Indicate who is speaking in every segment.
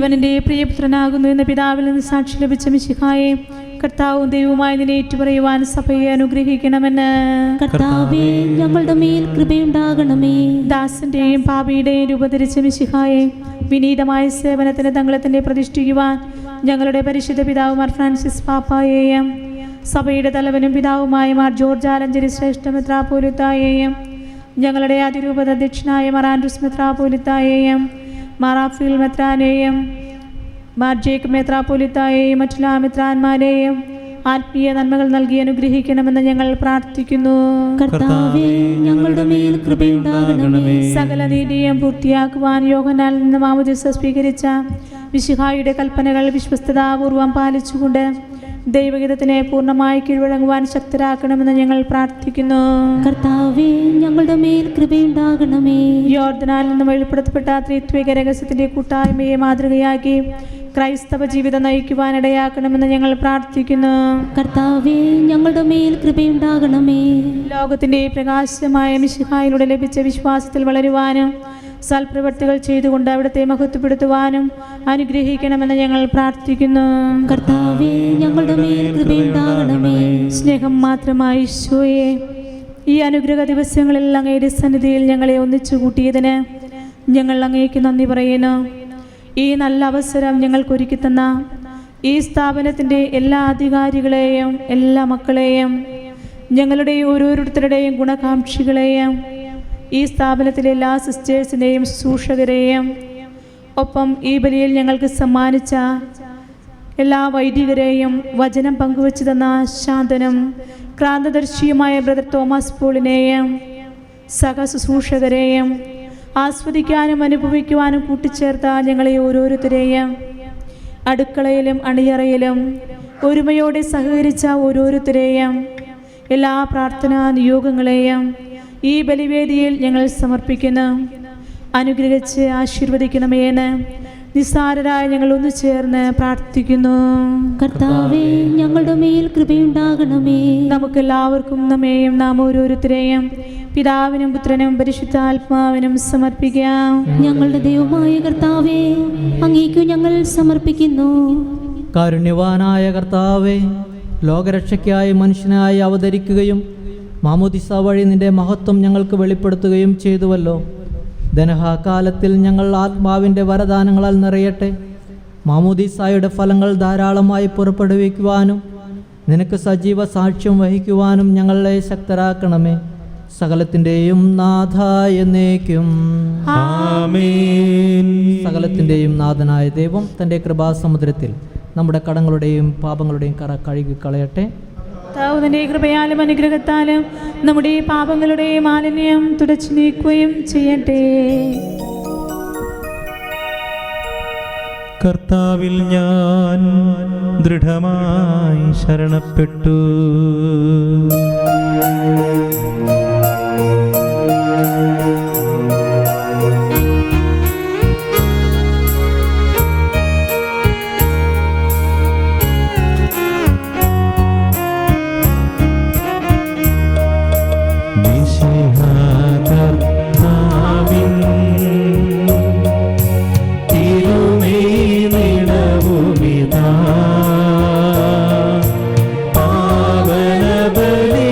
Speaker 1: ഇവനെൻ്റെ പ്രിയപുത്രനാകുന്നു എന്ന പിതാവിൽ നിന്ന് സാക്ഷി ലഭിച്ച മിശിഹായെ കർത്താവും ദൈവവുമായി നിന്നെ ഏറ്റുപറയുവാൻ സഭയെ അനുഗ്രഹിക്കണമെന്ന്.
Speaker 2: കർത്താവേ, ഞങ്ങളുടെ മേൽ കൃപയുണ്ടാകണമേ.
Speaker 1: ദാസന്റെയും പാപിയുടെയും രൂപധരിച്ച മിശിഹായെ വിനീതമായ സേവനത്തിന് തങ്ങളെ തന്നെ പ്രതിഷ്ഠിക്കുവാൻ ഞങ്ങളുടെ പരിശുദ്ധ പിതാവ് മാർ ഫ്രാൻസിസ് പാപ്പായെയും സഭയുടെ തലവനും പിതാവുമായ മാർ ജോർജ് ആലഞ്ചേരി ശ്രേഷ്ഠ മെത്രാപ്പോലിത്തായെയും ഞങ്ങളുടെ അതിരൂപത അധ്യക്ഷനായ മാർ ആൻഡ്രൂസ് മെത്രാപ്പോലിത്തായെയും മാർ ആഫീൽ മെത്രാനെയും മാർ ജേക്കബ് മെത്രാപ്പോലിത്തായെയും മറ്റുള്ള മെത്രാന്മാരെയും ആത്മീയ നന്മകൾ നൽകി അനുഗ്രഹിക്കണമെന്ന് ഞങ്ങൾ പ്രാർത്ഥിക്കുന്നു.
Speaker 2: കർത്താവേ, ഞങ്ങളുടെ മേൽ കൃപയുണ്ടാകണമേ.
Speaker 1: സകല നീതിയും പൂർത്തിയാക്കുവാൻ യോഹന്നാനിൽ നിന്ന് മാമോദീസ സ്വീകരിച്ച മിശിഹായുടെ കൽപ്പനകൾ വിശ്വസ്തതാപൂർവം പാലിച്ചുകൊണ്ട് ദൈവഗീതത്തിനെ പൂർണ്ണമായി കീഴ്വഴങ്ങുവാൻ ശക്തരാക്കണമെന്ന് ഞങ്ങൾ പ്രാർത്ഥിക്കുന്നു.
Speaker 2: കർത്താവേ, ഞങ്ങളുടെ മേൽ കൃപയുണ്ടാകണമേ.
Speaker 1: യോർദാനിൽ നിന്ന് വെളിപ്പെടുത്തപ്പെട്ട ത്രിത്വിക രഹസ്യത്തിന്റെ കൂട്ടായ്മയെ മാതൃകയാക്കി ക്രൈസ്തവ ജീവിതം നയിക്കുവാനിടയാക്കണമെന്ന് ഞങ്ങൾ പ്രാർത്ഥിക്കുന്നു.
Speaker 2: കർത്താവേ, ഞങ്ങളുടെ മേൽ കൃപയുണ്ടാകണമേ.
Speaker 1: ലോകത്തിന്റെ പ്രകാശമായ മിശിഹായിലൂടെ ലഭിച്ച വിശ്വാസത്തിൽ വളരുവാനും സൽപ്രവർത്തികൾ ചെയ്തുകൊണ്ട് അവിടുത്തെ മഹത്വപ്പെടുത്തുവാനും അനുഗ്രഹിക്കണമെന്ന് ഞങ്ങൾ പ്രാർത്ഥിക്കുന്നു.
Speaker 2: കർത്താവേ, ഞങ്ങളുടെ മേൽ കൃപയുണ്ടാകണമേ.
Speaker 1: സ്നേഹം മാത്രമായി ഈശോയെ, ഈ അനുഗ്രഹ ദിവസങ്ങളിൽ അങ്ങയുടെ സന്നിധിയിൽ ഞങ്ങളെ ഒന്നിച്ചു കൂട്ടിയതിന് ഞങ്ങൾ അങ്ങേക്ക് നന്ദി പറയുന്നു. ഈ നല്ല അവസരം ഞങ്ങൾക്കൊരുക്കി തന്ന ഈ സ്ഥാപനത്തിൻ്റെ എല്ലാ അധികാരികളെയും എല്ലാ മക്കളെയും ഞങ്ങളുടെ ഓരോരുത്തരുടെയും ഗുണകാംക്ഷികളെയും ഈ സ്ഥാപനത്തിലെ എല്ലാ സിസ്റ്റേഴ്സിനെയും ശുശ്രൂഷകരെയും ഒപ്പം ഈ ബലിയിൽ ഞങ്ങൾക്ക് സമ്മാനിച്ച എല്ലാ വൈദികരെയും വചനം പങ്കുവച്ചു തന്ന ശാന്തനും ക്രാന്തദർശിയുമായ ബ്രദർ തോമസ് പോളിനെയും സഹ ശുശ്രൂഷകരെയും ആസ്വദിക്കാനും അനുഭവിക്കുവാനും കൂട്ടിച്ചേർത്ത ഞങ്ങളെ ഓരോരുത്തരെയും അടുക്കളയിലും അണിയറയിലും ഒരുമയോടെ സഹകരിച്ച ഓരോരുത്തരെയും എല്ലാ പ്രാർത്ഥനാ നിയോഗങ്ങളെയും ഈ ബലിവേദിയിൽ ഞങ്ങൾ സമർപ്പിക്കുന്നു. അനുഗ്രഹിച്ച് ആശീർവദിക്കണമേ എന്ന് നിസ്സാരരായ ഞങ്ങൾ ഒന്നു ചേർന്ന് പ്രാർത്ഥിക്കുന്നു.
Speaker 2: കർത്താവേ, ഞങ്ങളുടെ മേൽ കൃപയുണ്ടാകണമേ.
Speaker 1: നമുക്കെല്ലാവർക്കും നമ്മെയും നാം ഓരോരുത്തരെയും പിതാവിനും പുത്രനും പരിശുദ്ധാത്മാവിനും സമർപ്പിക്കാം.
Speaker 2: ഞങ്ങളുടെ ദൈവമായ കർത്താവേ, അങ്ങേക്കു ഞങ്ങൾ സമർപ്പിക്കുന്നു.
Speaker 3: കാരുണ്യവാനായ കർത്താവേ, ലോകരക്ഷയ്ക്കായി മനുഷ്യനായി അവതരിക്കുകയും മാമോദിസ വഴി നിന്റെ മഹത്വം ഞങ്ങൾക്ക് വെളിപ്പെടുത്തുകയും ചെയ്തുവല്ലോ. ധനഹാകാലത്തിൽ ഞങ്ങൾ ആത്മാവിൻ്റെ വരദാനങ്ങളാൽ നിറയട്ടെ. മാമോദിസായുടെ ഫലങ്ങൾ ധാരാളമായി പുറപ്പെടുവിക്കുവാനും നിനക്ക് സജീവ സാക്ഷ്യം വഹിക്കുവാനും ഞങ്ങളെ ശക്തരാക്കണമേ. സകലത്തിൻ്റെയും നാഥ എന്നേക്കും
Speaker 4: ആമേൻ.
Speaker 3: സകലത്തിൻ്റെയും നാഥനായ ദൈവം തൻ്റെ കൃപാസമുദ്രത്തിൽ നമ്മുടെ കടങ്ങളുടെയും പാപങ്ങളുടെയും കറ കഴുകി കളയട്ടെ.
Speaker 1: തന്റെ കൃപയാലും അനുഗ്രഹത്താലും നമ്മുടെ പാപങ്ങളുടെ മാലിന്യം തുടച്ചു നീക്കുകയും ചെയ്യട്ടെ.
Speaker 4: കർത്താവിൽ ഞാൻ ദൃഢമായി ശരണപ്പെട്ടു. പാവനബലി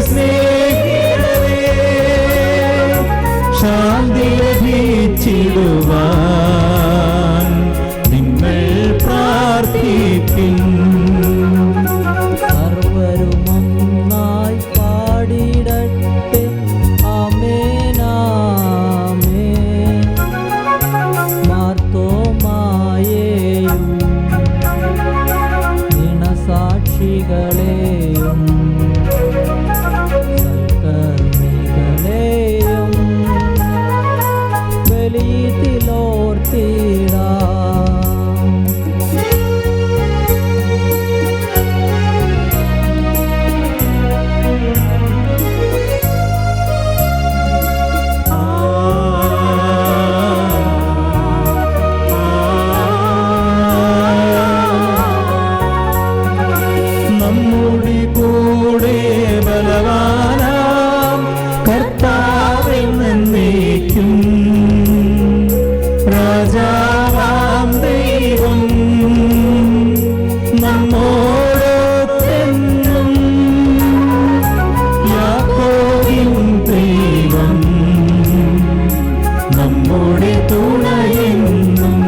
Speaker 4: സ്നേഹിതരേ, ശാന്തി ലഭിച്ചിടുവാൻ നിങ്ങൾ പ്രാർത്ഥിപ്പിൻ.
Speaker 3: സർവരും ഒന്നായി പാടിടട്ടെ ആമേനാമേൻ. മാർത്തോമായേയും ദിനസാക്ഷികളെയും സൽക്കർമ്മികളെയും ബലിയിലോർത്തിടാം.
Speaker 4: നമ്മുടെ കൂടെ ബലവാനാം കർത്താവിൽ നിന്നേക്കും രാജാവാം ദൈവം നമ്മോടൊത്തെന്നും. യാക്കോബിൻ ദൈവം നമ്മുടെ തുണയെന്നും.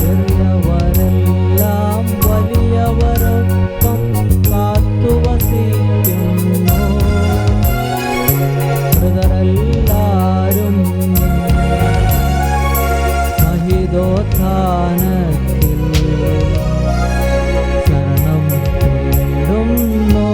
Speaker 3: ചെറിയവരെല്ലാം വലിയവരൊപ്പം കാത്തുവസിക്കുന്നു. മൃതരെല്ലാരും മഹിതോത്ഥാനത്തിൽ ശരണം തേടുന്നു.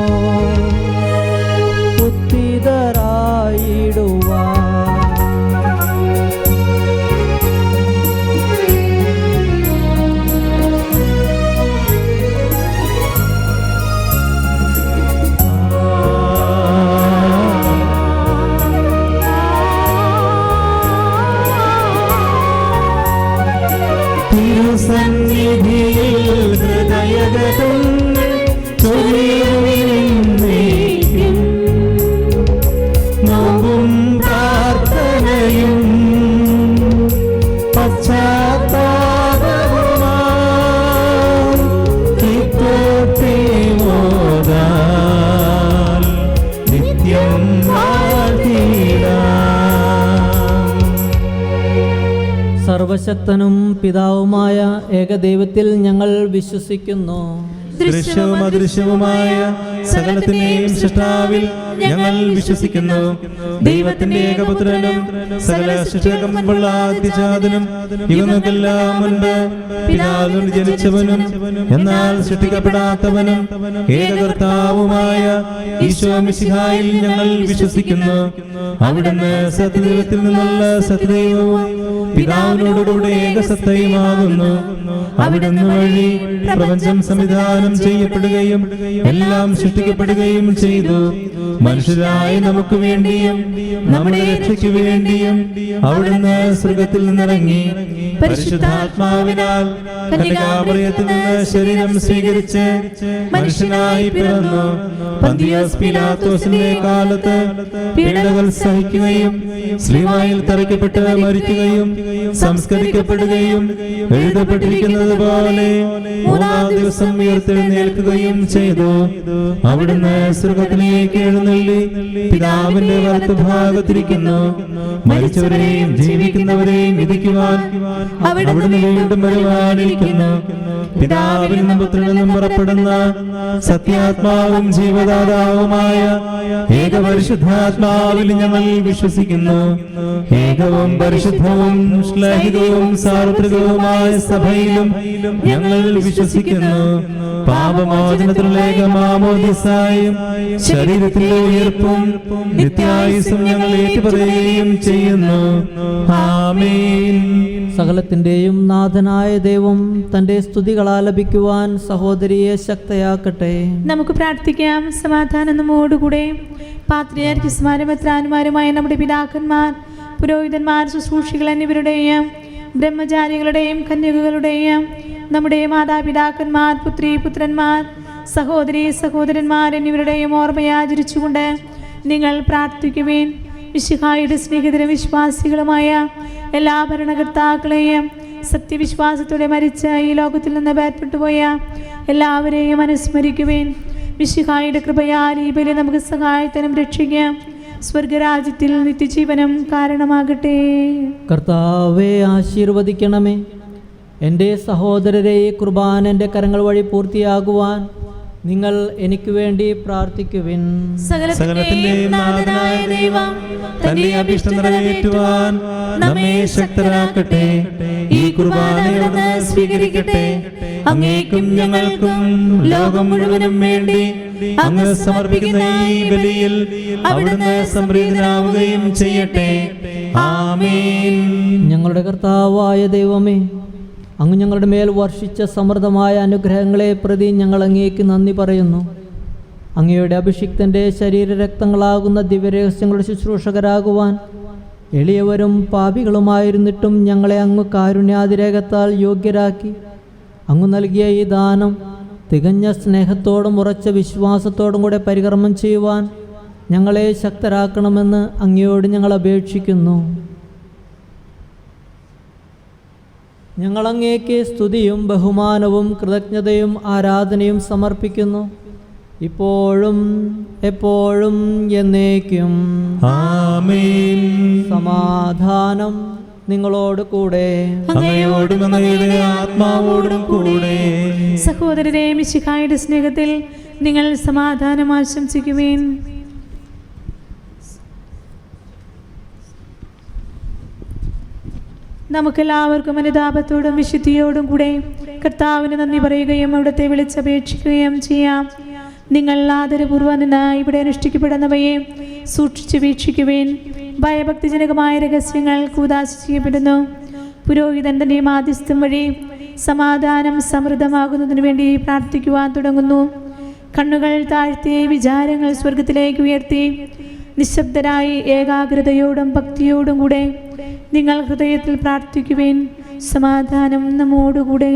Speaker 4: തിരുസന്നിധിയിൽ ഹൃദയഗതങ്ങൾ ചൊല്ലിയുന്നേക്കും. നോമ്പും പ്രാർത്ഥനയും പശ്ചാത്താപവുമായി നിത്യത്തെ ഓതാൽ നിത്യം വാഴ്ത്തിടാം.
Speaker 3: സർവശക്തനും പിതാവുമായ ഏകദൈവത്തിൽ ഞങ്ങൾ വിശ്വസിക്കുന്നു.
Speaker 4: ദൃശ്യവും അദൃശ്യവുമായ സകലത്തിന്റെയും സൃഷ്ടാവിൽ ഞങ്ങൾ വിശ്വസിക്കുന്നു. ദൈവത്തിന്റെ ഏകപുത്രനും സകല സൃഷ്ടികൾക്കും മുമ്പുള്ള ആദ്യജാതനും യുഗങ്ങൾക്കെല്ലാം മുൻപ് പിതാവിൽ ജനിച്ചവനും എന്നാൽ സൃഷ്ടിക്കപ്പെടാത്തവനും ഏകകർത്താവുമായ ഈശോ മിശിഹായിൽ ഞങ്ങൾ വിശ്വസിക്കുന്നു. അവിടുന്ന് സത്യദൈവത്തിൽ നിന്നുള്ള സത്യദൈവവും പിതാവിനോടുകൂടെ ഏകസത്തയുമാകുന്നു. അവിടുന്ന് വഴി പ്രപഞ്ചം സംവിധാനം ചെയ്യപ്പെടുകയും എല്ലാം സൃഷ്ടിക്കപ്പെടുകയും ചെയ്തു. മനുഷ്യരായ നമുക്ക് വേണ്ടിയും നമ്മുടെ രക്ഷയ്ക്ക് വേണ്ടിയും അവിടുന്ന് സ്വർഗ്ഗത്തിൽ നിന്നിറങ്ങി പരിശുദ്ധാത്മാവിനാൽ കന്യകാമറിയത്തിൽ നിന്ന് ശരീരം സ്വീകരിച്ച് മനുഷ്യനായി പിറന്നു. പന്തിയോസ് പീലാത്തോസിന്റെ കാലത്ത് പീഡകൾ സഹിക്കുകയും സ്ലീവായിൽ തറയ്ക്കപ്പെട്ട് മരിക്കുകയും സംസ്കരിക്കപ്പെടുകയും എഴുതപ്പെട്ടിരിക്കുന്നത് പോലെ മൂന്നാം ദിവസം ഉയർത്തെഴുന്നേൽക്കുകയും ചെയ്തു. അവിടുന്ന് സ്വർഗ്ഗത്തിലേക്ക് എഴുന്നള്ളി പിതാവിന്റെ വലത്തുഭാഗത്തിരിക്കുന്നു. മരിച്ചവരെയും ജീവിക്കുന്നവരെയും വിധിക്കുവാൻ അവിടുന്ന് വീണ്ടും വരുവാനിരിക്കുന്നു. പിതാവിൽ നിന്നും പുത്രനിൽ നിന്നും പുറപ്പെടുന്ന സത്യാത്മാവും ജീവദാതാവുമായ ഏകപരിശുദ്ധാത്മാവിൽ ഞങ്ങൾ വിശ്വസിക്കുന്നു. ഏകവും പരിശുദ്ധവും ശ്ലൈഹികവും സാർവത്രികവുമായ സഭയിലും ഞങ്ങൾ വിശ്വസിക്കുന്നു. പാപമോചനത്തിനുള്ള ഏകമാമോദിസായും ശരീരത്തിലെ ഉയർപ്പും നിത്യായുസ്സും ഞങ്ങൾ ഏറ്റുപറയുകയും ചെയ്യുന്നു. ആമേൻ.
Speaker 3: സകലത്തിൻ്റെയും നാഥനായ ദൈവം തൻ്റെ സ്തുതികൾ ആലപിക്കുവാൻ സഹോദരിയെ ശക്തയാക്കട്ടെ.
Speaker 1: നമുക്ക് പ്രാർത്ഥിക്കാം. സമാധാനം നമ്മോടുകൂടെ. പാത്രിയാർക്കിസ്മാരും മെത്രാന്മാരുമായ നമ്മുടെ പിതാക്കന്മാർ, പുരോഹിതന്മാർ, ശുശ്രൂഷികൾ എന്നിവരുടെയും ബ്രഹ്മചാരികളുടെയും കന്യകകളുടെയും നമ്മുടെ മാതാപിതാക്കന്മാർ, പുത്രി പുത്രന്മാർ, സഹോദരി സഹോദരന്മാർ എന്നിവരുടെയും ഓർമ്മയാചരിച്ചുകൊണ്ട് നിങ്ങൾ പ്രാർത്ഥിക്കുവേൻ. മിശിഹായുടെ സ്നേഹിതരും വിശ്വാസികളുമായ എല്ലാ ഭരണകർത്താക്കളെയും സത്യവിശ്വാസത്തോടെ മരിച്ച ഈ ലോകത്തിൽ നിന്ന് വേർപെട്ടുപോയ എല്ലാവരെയും അനുസ്മരിക്കുവേൻ. മിശിഹായുടെ കൃപയാൽ ഈ ബലി നമുക്ക് സഹായത്തിനും രക്ഷിക്കാം. സ്വർഗരാജ്യത്തിൽ നിത്യജീവനം കാരണമാകട്ടെ.
Speaker 3: കർത്താവെ ആശീർവദിക്കണമേ. എൻ്റെ സഹോദരരെ, ഈ കുർബാന എൻ്റെ കരങ്ങൾ വഴി പൂർത്തിയാകുവാൻ നിങ്ങൾ എനിക്ക് വേണ്ടി പ്രാർത്ഥിക്കുവിൻ.
Speaker 4: സകലത്തിന്റെയും നാഥനായ ദൈവം തന്റെ അഭീഷ്ടം നിറവേറ്റുവാൻ നമ്മെ ശക്തരാക്കട്ടെ. ഈ കുർബാന അവിടുന്ന് സ്വീകരിക്കട്ടെ. അങ്ങേക്കും ഞങ്ങൾക്കും ലോകം മുഴുവനും വേണ്ടി അങ്ങ് സമർപ്പിക്കുന്ന ഈ ബലിയിൽ അവിടുന്ന് സംപ്രീതനാവുകയും ചെയ്യട്ടെ. ആമേൻ.
Speaker 3: ഞങ്ങളുടെ കർത്താവായ ദൈവമേ, അങ്ങ് ഞങ്ങളുടെ മേൽ വർഷിച്ച സമൃദ്ധമായ അനുഗ്രഹങ്ങളെ പ്രതി ഞങ്ങൾ അങ്ങേക്ക് നന്ദി പറയുന്നു. അങ്ങയുടെ അഭിഷിക്തൻ്റെ ശരീരരക്തങ്ങളാകുന്ന ദിവ്യരഹസ്യങ്ങളുടെ ശുശ്രൂഷകരാകുവാൻ എളിയവരും പാപികളുമായിരുന്നിട്ടും ഞങ്ങളെ അങ്ങ് കാരുണ്യാതിരേകത്താൽ യോഗ്യരാക്കി. അങ്ങ് നൽകിയ ഈ ദാനം തികഞ്ഞ സ്നേഹത്തോടും ഉറച്ച വിശ്വാസത്തോടും കൂടെ പരികർമ്മം ചെയ്യുവാൻ ഞങ്ങളെ ശക്തരാക്കണമെന്ന് അങ്ങയോട് ഞങ്ങൾ അപേക്ഷിക്കുന്നു. ഞങ്ങൾ അങ്ങേക്ക് സ്തുതിയും ബഹുമാനവും കൃതജ്ഞതയും ആരാധനയും സമർപ്പിക്കുന്നു, ഇപ്പോഴും എപ്പോഴും എന്നേക്കും.
Speaker 4: ആമേൻ.
Speaker 3: സമാധാനം നിങ്ങളോട് കൂടെ.
Speaker 4: അങ്ങയോടും അങ്ങയുടെ ആത്മാവോടും കൂടെ.
Speaker 1: സഹോദരരെ, മിശിഹായുടെ സ്നേഹത്തിൽ നിങ്ങൾ സമാധാനം ആശംസിക്കുവേൻ. നമുക്കെല്ലാവർക്കും അനുതാപത്തോടും വിശുദ്ധിയോടും കൂടെ കർത്താവിന് നന്ദി പറയുകയും അവിടുത്തെ വിളിച്ചപേക്ഷിക്കുകയും ചെയ്യാം. നിങ്ങൾ ആദരപൂർവ്വം നിന്ന് ഇവിടെ അനുഷ്ഠിക്കപ്പെടുന്നവയെ സൂക്ഷിച്ചു വീക്ഷിക്കുവേൻ. ഭയഭക്തിജനകമായ രഹസ്യങ്ങൾ കൂദാശ ചെയ്യപ്പെടുന്നു. പുരോഹിതൻ തൻ്റെ മാധ്യസ്ഥം വഴി സമാധാനം സമൃദ്ധമാകുന്നതിന് വേണ്ടി പ്രാർത്ഥിക്കുവാൻ തുടങ്ങുന്നു. കണ്ണുകൾ താഴ്ത്തി വിചാരങ്ങൾ സ്വർഗത്തിലേക്ക് ഉയർത്തി നിശബ്ദരായി ഏകാഗ്രതയോടും ഭക്തിയോടും കൂടെ നിങ്ങൾ ഹൃദയത്തിൽ പ്രാർത്ഥിക്കുവേൻ. സമാധാനം നമ്മോടുകൂടെ.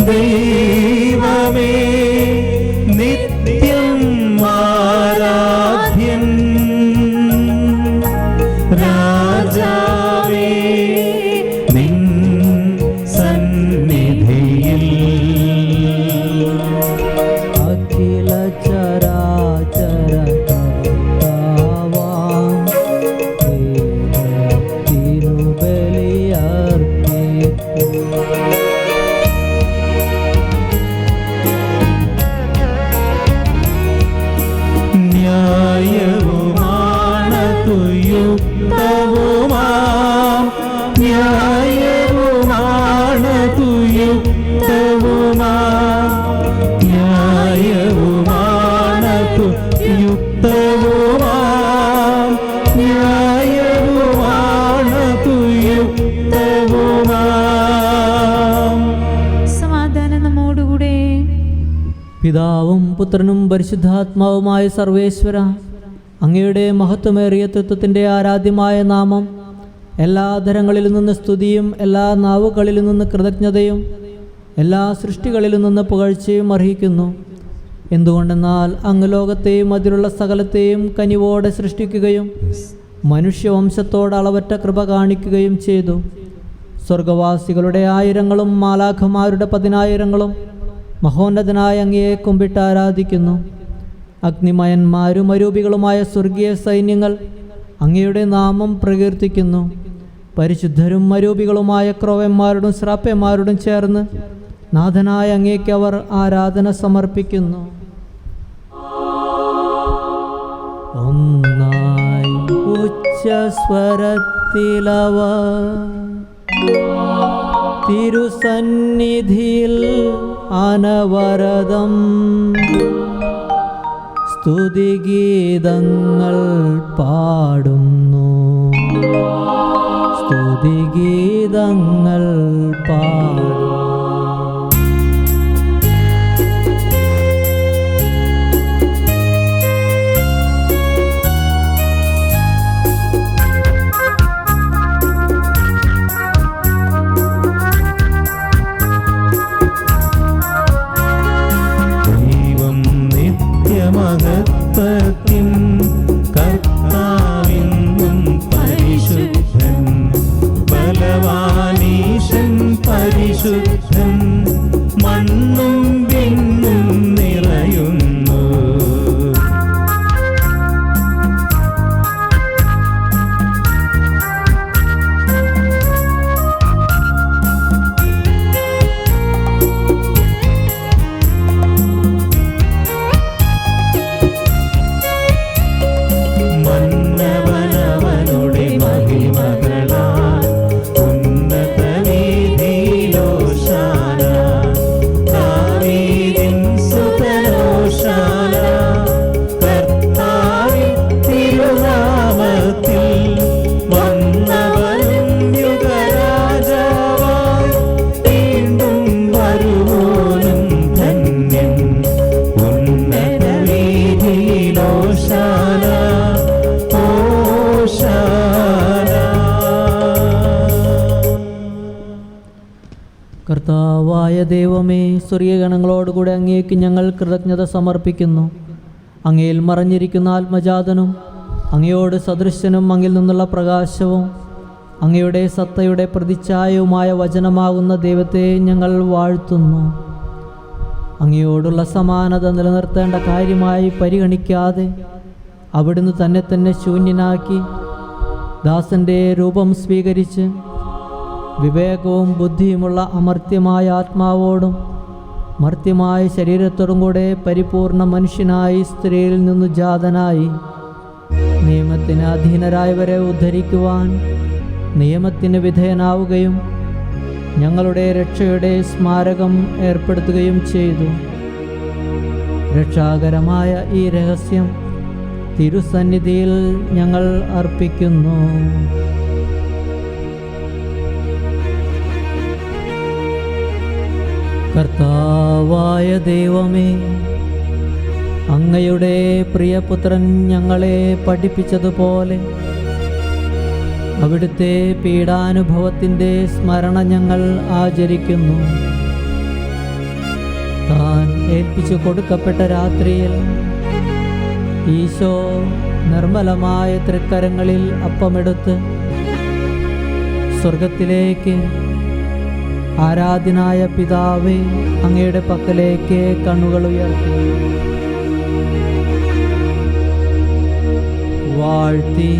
Speaker 4: ദൈവമേ നിത്യം ആരാധ്യൻ, രാജാവേ നിൻ സന്നിധിയിൽ
Speaker 3: അഖില ചരാചര കർത്താവാം ദൈവത്തിനു ബലിയർപ്പിക്കുന്നു.
Speaker 4: ന്യായവുമാണതു യുക്തവുമാം, ന്യായവുമാണതു യുക്തവുമാം, ന്യായവുമാണതു യുക്തവുമാം, ന്യായവുമാണതു യുക്തവുമാം.
Speaker 1: സമാധാനം നമ്മോടുകൂടെ.
Speaker 3: പിതാവും പുത്രനും പരിശുദ്ധാത്മാവുമായ സർവേശ്വര, അങ്ങയുടെ മഹത്വമേറിയ തത്വത്തിൻ്റെ ആരാധ്യമായ നാമം എല്ലാ ധരങ്ങളിൽ നിന്ന് സ്തുതിയും എല്ലാ നാവുകളിൽ നിന്ന് കൃതജ്ഞതയും എല്ലാ സൃഷ്ടികളിൽ നിന്ന് പുകഴ്ചയും അർഹിക്കുന്നു. എന്തുകൊണ്ടെന്നാൽ അങ്ങ് ലോകത്തെയും അതിലുള്ള സകലത്തെയും കനിവോടെ സൃഷ്ടിക്കുകയും മനുഷ്യവംശത്തോട് അളവറ്റ കൃപ കാണിക്കുകയും ചെയ്തു. സ്വർഗവാസികളുടെ ആയിരങ്ങളും മാലാഖമാരുടെ 10,000ങ്ങളും മഹോന്നതനായ അങ്ങയെ കുമ്പിട്ട് ആരാധിക്കുന്നു. അഗ്നിമയന്മാരും അരൂപികളുമായ സ്വർഗീയ സൈന്യങ്ങൾ അങ്ങയുടെ നാമം പ്രകീർത്തിക്കുന്നു. പരിശുദ്ധരും അരൂപികളുമായ ക്രോവന്മാരോടും ശ്രാപ്യന്മാരോടും ചേർന്ന് നാഥനായ അങ്ങേക്ക് അവർ ആരാധന സമർപ്പിക്കുന്നു. ഒന്നായി ഉച്ചസ്വരത്തിലവ തിരുസന്നിധിയിൽ അനവരതം സ്തുതിഗീതങ്ങൾ പാടുന്നു. സ്തുതിഗീതങ്ങൾ പാടുന്നു.
Speaker 4: മഹത്വത്തിൻ കർത്താവിന്നും പരിശുദ്ധൻ, ബലവാനീശൻ പരിശുദ്ധൻ, മണ്ണും വിണ്ണും നിറയുന്നു. കർത്താവായ ദൈവമേ, സ്വർഗീയഗണങ്ങളോടുകൂടെ അങ്ങേക്ക് ഞങ്ങൾ കൃതജ്ഞത സമർപ്പിക്കുന്നു. അങ്ങയിൽ മറഞ്ഞിരിക്കുന്ന ആത്മജാതനും അങ്ങയോട് സദൃശ്യനും അങ്ങിൽ നിന്നുള്ള പ്രകാശവും അങ്ങയുടെ സത്തയുടെ പ്രതിച്ഛായവുമായ വചനമാകുന്ന ദൈവത്തെ ഞങ്ങൾ വാഴ്ത്തുന്നു. അങ്ങയോടുള്ള സമാനത നിലനിർത്തേണ്ട കാര്യമായി പരിഗണിക്കാതെ അവിടുന്ന് തന്നെ ശൂന്യനാക്കി ദാസൻ്റെ രൂപം സ്വീകരിച്ച് വിവേകവും ബുദ്ധിയുമുള്ള അമർത്യമായ ആത്മാവോടും മർത്യമായ ശരീരത്തോടും കൂടെ പരിപൂർണ മനുഷ്യനായി സ്ത്രീയിൽ നിന്നു ജാതനായി നിയമത്തിന് അധീനരായവരെ ഉദ്ധരിക്കുവാൻ നിയമത്തിന് വിധേയനാവുകയും ഞങ്ങളുടെ രക്ഷയുടെ സ്മാരകം ഏർപ്പെടുത്തുകയും ചെയ്തു. രക്ഷാകരമായ ഈ രഹസ്യം തിരുസന്നിധിയിൽ ഞങ്ങൾ അർപ്പിക്കുന്നു. കർത്താവായ ദൈവമേ, അങ്ങയുടെ പ്രിയപുത്രൻ ഞങ്ങളെ പഠിപ്പിച്ചതുപോലെ അവിടുത്തെ പീഡാനുഭവത്തിൻ്റെ സ്മരണ ഞങ്ങൾ ആചരിക്കുന്നു. താൻ ഏൽപ്പിച്ചു കൊടുക്കപ്പെട്ട രാത്രിയിൽ ഈശോ നിർമ്മലമായ തൃക്കരങ്ങളിൽ അപ്പമെടുത്ത് സ്വർഗത്തിലേക്ക് ആരാധ്യനായ പിതാവേ, അങ്ങയുടെ പക്കലേക്ക് കണ്ണുകൾ ഉയർത്തി വാഴ്ത്തി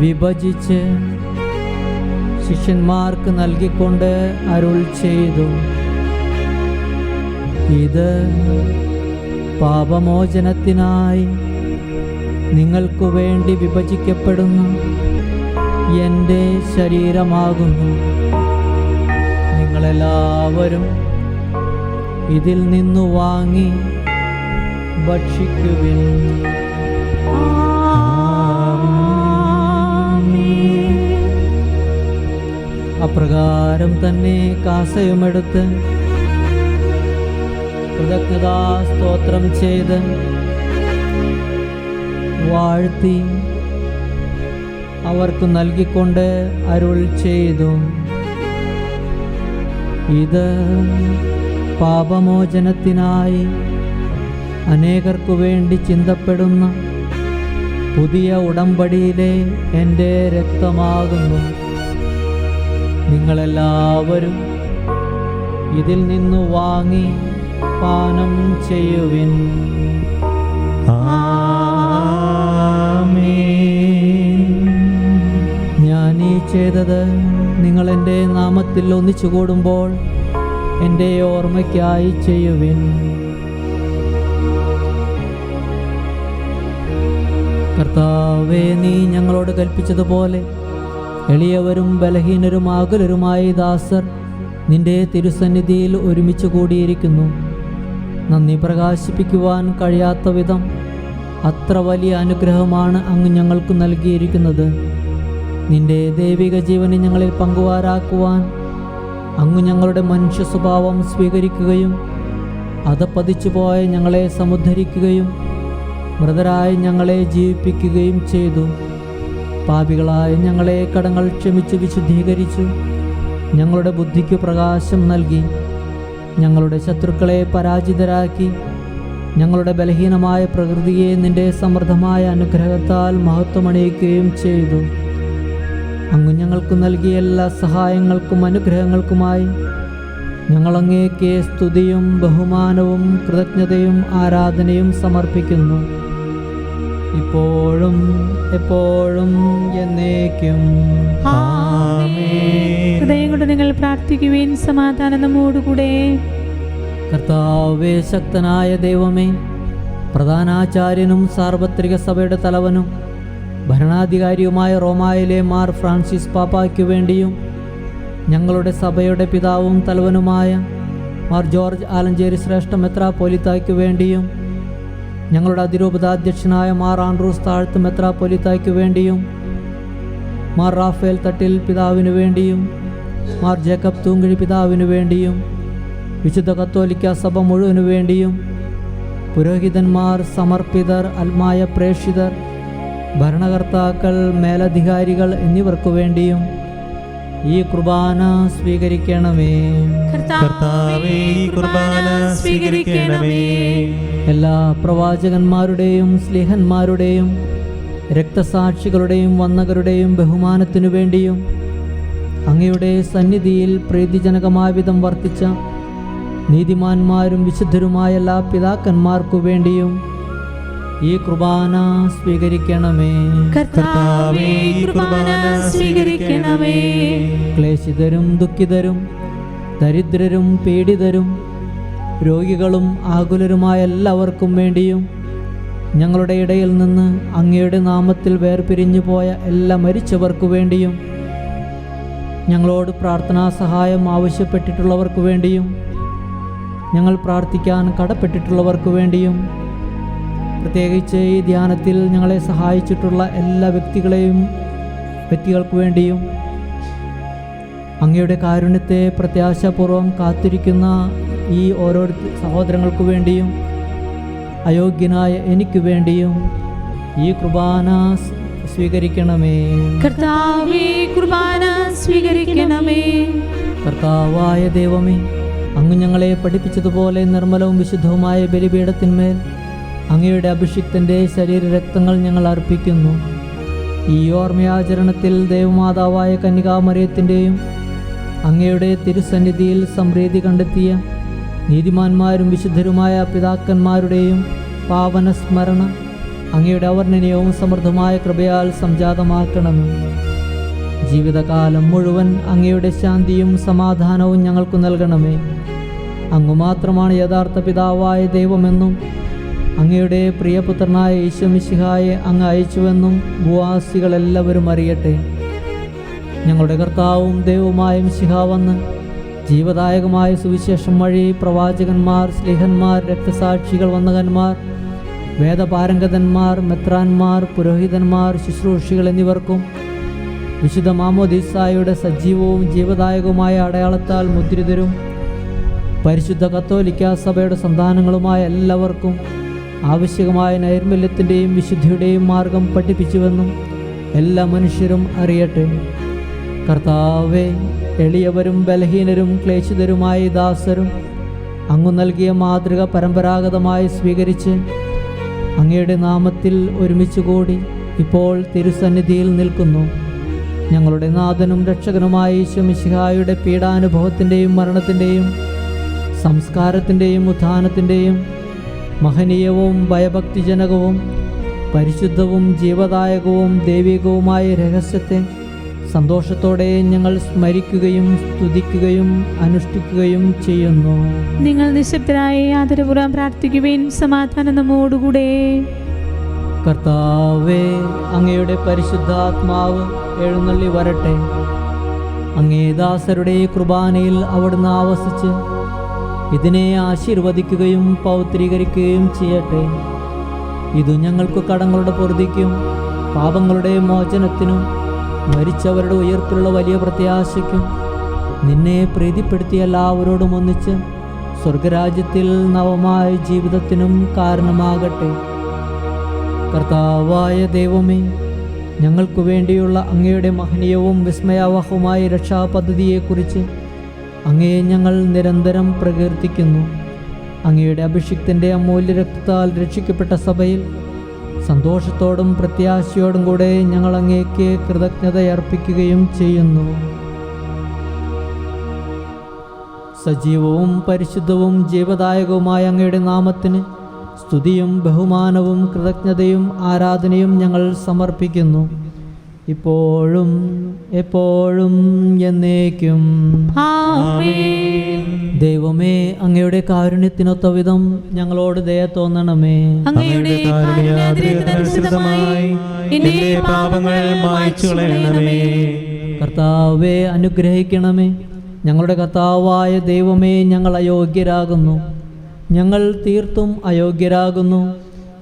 Speaker 4: വിഭജിച്ച് ശിഷ്യന്മാർക്ക് നൽകിക്കൊണ്ട് അരുൾ ചെയ്തു: ഇത് പാപമോചനത്തിനായി നിങ്ങൾക്കു വേണ്ടി വിഭജിക്കപ്പെടുന്ന എൻ്റെ ശരീരമാകുന്നു. നിങ്ങളെല്ലാവരും ഇതിൽ നിന്നു വാങ്ങി ഭക്ഷിക്കുവിൻ. അപ്രകാരം തന്നെ കാസയുമെടുത്ത് കൃതജ്ഞതാ സ്തോത്രം ചെയ്ത് വാഴ്ത്തി അവർക്ക് നൽകിക്കൊണ്ട് അരുൾ ചെയ്തു: ഇത് പാപമോചനത്തിനായി അനേകർക്കു വേണ്ടി ചിന്തപ്പെടുന്ന പുതിയ ഉടമ്പടിയിലെ എൻ്റെ രക്തമാകുന്നു. നിങ്ങളെല്ലാവരും
Speaker 3: ഇതിൽ നിന്നു വാങ്ങി പാനം ചെയ്യുവിൻ. ഞാൻ ഈ ചെയ്തത് നിങ്ങൾ എൻ്റെ നാമത്തിൽ ഒന്നിച്ചു കൂടുമ്പോൾ എൻ്റെ ഓർമ്മയ്ക്കായി ചെയ്യുവിൻ. കർത്താവേ, നീ ഞങ്ങളോട് കൽപ്പിച്ചതുപോലെ എളിയവരും ബലഹീനരും ആകുലരുമായ ദാസർ നിന്റെ തിരുസന്നിധിയിൽ ഒരുമിച്ച് കൂടിയിരിക്കുന്നു. നന്ദി പ്രകാശിപ്പിക്കുവാൻ കഴിയാത്ത വിധം അത്ര വലിയ അനുഗ്രഹമാണ് അങ്ങ് ഞങ്ങൾക്ക് നൽകിയിരിക്കുന്നത്. നിന്റെ ദൈവിക ജീവനെ ഞങ്ങളിൽ പങ്കുവാരാക്കുവാൻ അങ്ങ് ഞങ്ങളുടെ മനുഷ്യ സ്വഭാവം സ്വീകരിക്കുകയും അധപ്പതിച്ചു പോയ ഞങ്ങളെ സമുദ്ധരിക്കുകയും മൃതരായി ഞങ്ങളെ ജീവിപ്പിക്കുകയും ചെയ്തു. പാപികളായ ഞങ്ങളെ കടങ്ങൾ ക്ഷമിച്ച് വിശുദ്ധീകരിച്ചു. ഞങ്ങളുടെ ബുദ്ധിക്ക് പ്രകാശം നൽകി. ഞങ്ങളുടെ ശത്രുക്കളെ പരാജിതരാക്കി. ഞങ്ങളുടെ ബലഹീനമായ പ്രകൃതിയെ നിന്റെ സമൃദ്ധമായ അനുഗ്രഹത്താൽ മഹത്വമണിയിക്കുകയും ചെയ്തു. അങ്ങ് ഞങ്ങൾക്ക് നൽകിയ എല്ലാ സഹായങ്ങൾക്കും അനുഗ്രഹങ്ങൾക്കുമായി ഞങ്ങൾ അങ്ങേക്ക് സ്തുതിയും ബഹുമാനവും കൃതജ്ഞതയും ആരാധനയും സമർപ്പിക്കുന്നു, ഇപ്പോഴും എപ്പോഴും എന്നേക്കും.
Speaker 1: ഹൃദയം കൊണ്ട് നിങ്ങൾ പ്രാർത്ഥിക്കുവിൻ. സമാധാനം നമ്മോടുകൂടെ.
Speaker 3: കർത്താവേ, ശക്തനായ ദൈവമേ, പ്രധാനാചാര്യനും സാർവത്രിക സഭയുടെ തലവനും ഭരണാധികാരിയുമായ റോമായിലെ മാർ ഫ്രാൻസിസ് പാപ്പായ്ക്കു വേണ്ടിയും ഞങ്ങളുടെ സഭയുടെ പിതാവും തലവനുമായ മാർ ജോർജ് ആലഞ്ചേരി ശ്രേഷ്ഠ മെത്രാപ്പൊലീത്തായ്ക്കു വേണ്ടിയും ഞങ്ങളുടെ അതിരൂപതാധ്യക്ഷനായ മാർ ആൻഡ്രൂസ് താഴ്ത്ത് മെത്രാപ്പൊലീത്തായ്ക്കു വേണ്ടിയും മാർ റാഫേൽ തട്ടിൽ പിതാവിനു വേണ്ടിയും മാർ ജേക്കബ് തൂങ്കിഴി പിതാവിനു വേണ്ടിയും വിശുദ്ധ കത്തോലിക്ക സഭ മുഴുവനു വേണ്ടിയും പുരോഹിതന്മാർ, സമർപ്പിതർ, ആത്മായ പ്രേക്ഷിതർ, ഭരണകർത്താക്കൾ, മേലധികാരികൾ എന്നിവർക്കു വേണ്ടിയും ഈ കുർബാന സ്വീകരിക്കണമേ.
Speaker 5: കർത്താവേ, ഈ കുർബാന സ്വീകരിക്കണമേ.
Speaker 3: എല്ലാ പ്രവാചകന്മാരുടെയും സ്ലീഹന്മാരുടെയും രക്തസാക്ഷികളുടെയും വന്ദകരുടെയും ബഹുമാനത്തിനു വേണ്ടിയും അങ്ങയുടെ സന്നിധിയിൽ പ്രീതിജനകമായ വിധം വർത്തിച്ച നീതിമാന്മാരും വിശുദ്ധരുമായ എല്ലാ പിതാക്കന്മാർക്കു വേണ്ടിയും ഈ കുർബാന സ്വീകരിക്കണമേ.
Speaker 5: കർത്താവേ, ഈ കുർബാന സ്വീകരിക്കണമേ.
Speaker 3: ക്ലേശിതരും ദുഃഖിതരും ദരിദ്രരും പീഡിതരും രോഗികളും ആകുലരുമായ എല്ലാവർക്കും വേണ്ടിയും ഞങ്ങളുടെ ഇടയിൽ നിന്ന് അങ്ങയുടെ നാമത്തിൽ വേർപിരിഞ്ഞു പോയ എല്ലാ മരിച്ചവർക്കു വേണ്ടിയും ഞങ്ങളോട് പ്രാർത്ഥനാ സഹായം ആവശ്യപ്പെട്ടിട്ടുള്ളവർക്കു വേണ്ടിയും ഞങ്ങൾ പ്രാർത്ഥിക്കാൻ കടപ്പെട്ടിട്ടുള്ളവർക്കു വേണ്ടിയും പ്രത്യേകിച്ച് ഈ ധ്യാനത്തിൽ ഞങ്ങളെ സഹായിച്ചിട്ടുള്ള എല്ലാ വ്യക്തികൾക്ക് വേണ്ടിയും അങ്ങയുടെ കാരുണ്യത്തെ പ്രത്യാശാപൂർവം കാത്തിരിക്കുന്ന ഈ ഓരോ സഹോദരങ്ങൾക്ക് വേണ്ടിയും അയോഗ്യനായ എനിക്ക് വേണ്ടിയും ഈ കുർബാന സ്വീകരിക്കണമേ.
Speaker 1: കർത്താവേ, കുർബാന സ്വീകരിക്കണമേ.
Speaker 3: കർത്താവായ ദൈവമേ, അങ്ങ് ഞങ്ങളെ പഠിപ്പിച്ചതുപോലെ നിർമ്മലവും വിശുദ്ധവുമായ ബലിപീഠത്തിന്മേൽ അങ്ങയുടെ അഭിഷിക്തൻ്റെ ശരീരരക്തങ്ങൾ ഞങ്ങൾ അർപ്പിക്കുന്നു. ഈ ഓർമ്മയാചരണത്തിൽ ദേവമാതാവായ കന്യകാമറിയത്തിൻ്റെയും അങ്ങയുടെ തിരുസന്നിധിയിൽ സംപ്രീതി കണ്ടെത്തിയ നീതിമാന്മാരും വിശുദ്ധരുമായ പിതാക്കന്മാരുടെയും പാവന സ്മരണ അങ്ങയുടെ അവർണ്ണനീയവും സമൃദ്ധമായ കൃപയാൽ സംജാതമാക്കണമേ. ജീവിതകാലം മുഴുവൻ അങ്ങയുടെ ശാന്തിയും സമാധാനവും ഞങ്ങൾക്ക് നൽകണമേ. അങ്ങ് മാത്രമാണ് യഥാർത്ഥ പിതാവായ ദൈവമെന്നും അങ്ങയുടെ പ്രിയപുത്രനായ ഈശോ മിശിഹായെ അങ്ങ് അയച്ചുവെന്നും ഭൂവാസികളെല്ലാവരും അറിയട്ടെ. ഞങ്ങളുടെ കർത്താവും ദൈവവുമായ മിശിഹ വന്ന് ജീവദായകമായ സുവിശേഷം വഴി പ്രവാചകന്മാർ, സ്ലീഹന്മാർ, രക്തസാക്ഷികൾ, വന്ദകന്മാർ, വേദപാരംഗതന്മാർ, മെത്രാന്മാർ, പുരോഹിതന്മാർ, ശുശ്രൂഷികൾ എന്നിവർക്കും വിശുദ്ധ മാമോദീസായുടെ സജീവവും ജീവദായകവുമായ അടയാളത്താൽ മുദ്രിതരും പരിശുദ്ധ കത്തോലിക്ക സഭയുടെ സന്താനങ്ങളുമായ എല്ലാവർക്കും ആവശ്യമായ നൈർമല്യത്തിൻ്റെയും വിശുദ്ധിയുടെയും മാർഗം പഠിപ്പിച്ചുവെന്നും എല്ലാ മനുഷ്യരും അറിയട്ടെ. കർത്താവേ, എളിയവരും ബലഹീനരും ക്ലേശിതരുമായ ദാസരും അങ്ങ് നൽകിയ മാതൃക പരമ്പരാഗതമായി സ്വീകരിച്ച് അങ്ങയുടെ നാമത്തിൽ ഒരുമിച്ച് കൂടി ഇപ്പോൾ തിരുസന്നിധിയിൽ നിൽക്കുന്നു. ഞങ്ങളുടെ നാഥനും രക്ഷകനുമായ ഈശോ മിശിഹായുടെ പീഡാനുഭവത്തിൻ്റെയും മരണത്തിൻ്റെയും സംസ്കാരത്തിൻ്റെയും ഉത്ഥാനത്തിൻ്റെയും മഹനീയവും ഭയഭക്തിജനകവും പരിശുദ്ധവും ജീവദായകവും ദൈവികവുമായ രഹസ്യത്തെ സന്തോഷത്തോടെ ഞങ്ങൾ സ്മരിക്കുകയും സ്തുതിക്കുകയും അനുഷ്ഠിക്കുകയും ചെയ്യുന്നു.
Speaker 1: നിങ്ങൾ നിശബ്ദരായി ആദരപൂർവ്വം പ്രാർത്ഥിക്കുവിൻ. സമാധാനം നമ്മോടുകൂടെ.
Speaker 3: കർത്താവേ, അങ്ങയുടെ പരിശുദ്ധാത്മാവ് എഴുന്നള്ളി വരട്ടെ. അങ്ങേ ദാസരുടെ കുർബാനയിൽ അവിടുന്ന് ആവസിച്ച് ഇതിനെ ആശീർവദിക്കുകയും പൗത്രീകരിക്കുകയും ചെയ്യട്ടെ. ഇത് ഞങ്ങൾക്ക് കടങ്ങളുടെ പൊറുതിക്കും പാപങ്ങളുടെ മോചനത്തിനും മരിച്ചവരുടെ ഉയർപ്പിലുള്ള വലിയ പ്രത്യാശയ്ക്കും നിന്നെ പ്രീതിപ്പെടുത്തിയ എല്ലാവരോടും ഒന്നിച്ച് സ്വർഗരാജ്യത്തിൽ നവമായ ജീവിതത്തിനും കാരണമാകട്ടെ. കർത്താവായ ദൈവമേ, ഞങ്ങൾക്ക് വേണ്ടിയുള്ള അങ്ങയുടെ മഹനീയവും വിസ്മയാവഹവുമായ രക്ഷാപദ്ധതിയെക്കുറിച്ച് അങ്ങയെ ഞങ്ങൾ നിരന്തരം പ്രകീർത്തിക്കുന്നു. അങ്ങയുടെ അഭിഷിക്തൻ്റെ അമൂല്യ രക്തത്താൽ രക്ഷിക്കപ്പെട്ട സഭയിൽ സന്തോഷത്തോടും പ്രത്യാശയോടും കൂടെ ഞങ്ങൾ അങ്ങേക്ക് കൃതജ്ഞതയർപ്പിക്കുകയും ചെയ്യുന്നു. സജീവവും പരിശുദ്ധവും ജീവദായകവുമായ അങ്ങയുടെ നാമത്തിന് സ്തുതിയും ബഹുമാനവും കൃതജ്ഞതയും ആരാധനയും ഞങ്ങൾ സമർപ്പിക്കുന്നു, ഇപ്പോഴും എപ്പോഴും എന്നേക്കും.
Speaker 1: ആമേൻ.
Speaker 3: ദൈവമേ, അങ്ങയുടെ കാരുണ്യത്തിനൊത്ത വിധം ഞങ്ങളോട് ദയ തോന്നണമേ.
Speaker 1: അങ്ങയുടെ കാരുണ്യാതിരേകതനുസൃതമായി എന്റെ പാപങ്ങൾ മായ്ച്ചു കളയണമേ.
Speaker 3: കർത്താവേ, അനുഗ്രഹിക്കണമേ. ഞങ്ങളുടെ കർത്താവായ ദൈവമേ, ഞങ്ങൾ അയോഗ്യരാകുന്നു, ഞങ്ങൾ തീർത്തും അയോഗ്യരാകുന്നു.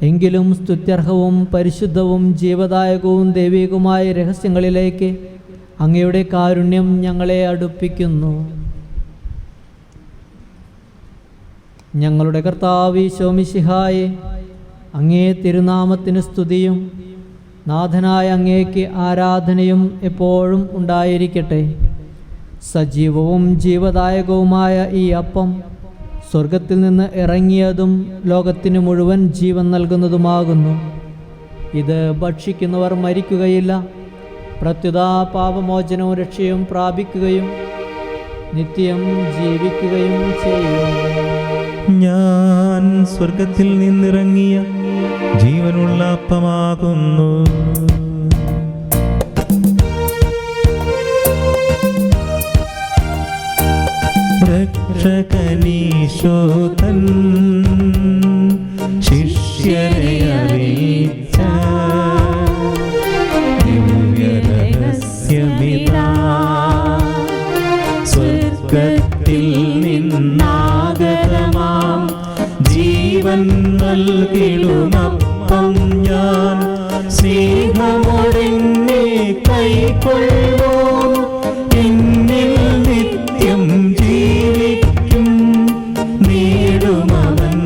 Speaker 3: എങ്കിലും സ്തുത്യർഹവും പരിശുദ്ധവും ജീവദായകവും ദൈവികവുമായ രഹസ്യങ്ങളിലേക്ക് അങ്ങയുടെ കാരുണ്യം ഞങ്ങളെ അടുപ്പിക്കുന്നു. ഞങ്ങളുടെ കർത്താവ് ഈശോ മിശിഹായെ, അങ്ങേ തിരുനാമത്തിന് സ്തുതിയും നാഥനായ അങ്ങേക്ക് ആരാധനയും എപ്പോഴും ഉണ്ടായിരിക്കട്ടെ. സജീവവും ജീവദായകവുമായ ഈ അപ്പം സ്വർഗത്തിൽ നിന്ന് ഇറങ്ങിയതും ലോകത്തിന് മുഴുവൻ ജീവൻ നൽകുന്നതുമാകുന്നു. ഇത് ഭക്ഷിക്കുന്നവർ മരിക്കുകയില്ല, പ്രത്യുത പാപമോചനവും രക്ഷയും പ്രാപിക്കുകയും നിത്യം ജീവിക്കുകയും ചെയ്യും.
Speaker 5: ഞാൻ സ്വർഗത്തിൽ നിന്നിറങ്ങിയ ജീവനുള്ള അപ്പമാകുന്നു. രക്ഷകനീശോതൻ ശിഷ്യരെ അറിയിച്ച ദിവ്യരഹസ്യമിതാ, സ്വർഗത്തിൽ നിന്നാഗതമാം ജീവൻ നൽകിടുമപ്പം ഞാൻ സ്നേഹമൊഴിഞ്ഞേ കൈക്കൊള്ളുവോ, എന്നിൽ നിത്യം ജീവിക്കും, നേടുമവൻ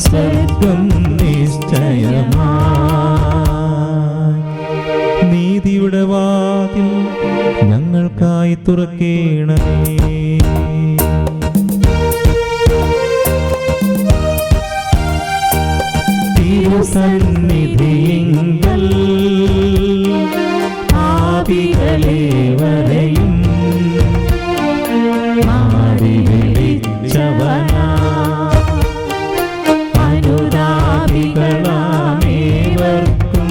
Speaker 5: സ്വർഗം നിശ്ചയമായി. നീതിയുടെ വാതിൽ ഞങ്ങൾക്കായി തുറക്കേണമേ. തിരുസന്നിധിയിങ്കൽ പാപികളെ വരെയും മാറി വിളിച്ചവനാ, അനുരാഗികളാമേവർക്കും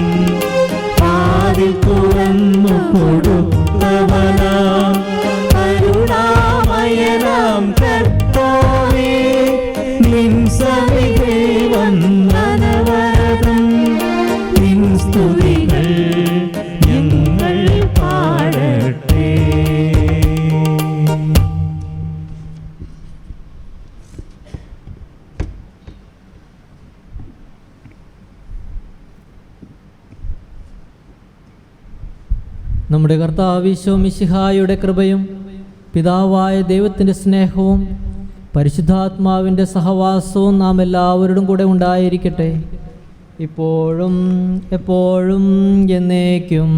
Speaker 5: വാതിൽ തുറന്നു കൊടുത്തവനാ, കരുണാമയനാം കർത്താവേ, നിൻ സവിധേ വന്ദനവരദം, നിൻ സ്തുതികൾ ഞങ്ങൾ പാടട്ടെ.
Speaker 3: നമ്മുടെ കർത്താവ് ഈശോ മിശിഹായുടെ കൃപയും പിതാവായ ദൈവത്തിൻ്റെ സ്നേഹവും പരിശുദ്ധാത്മാവിൻ്റെ സഹവാസവും നാം എല്ലാവരോടും കൂടെ ഉണ്ടായിരിക്കട്ടെ, ഇപ്പോഴും എപ്പോഴും എന്നേക്കും.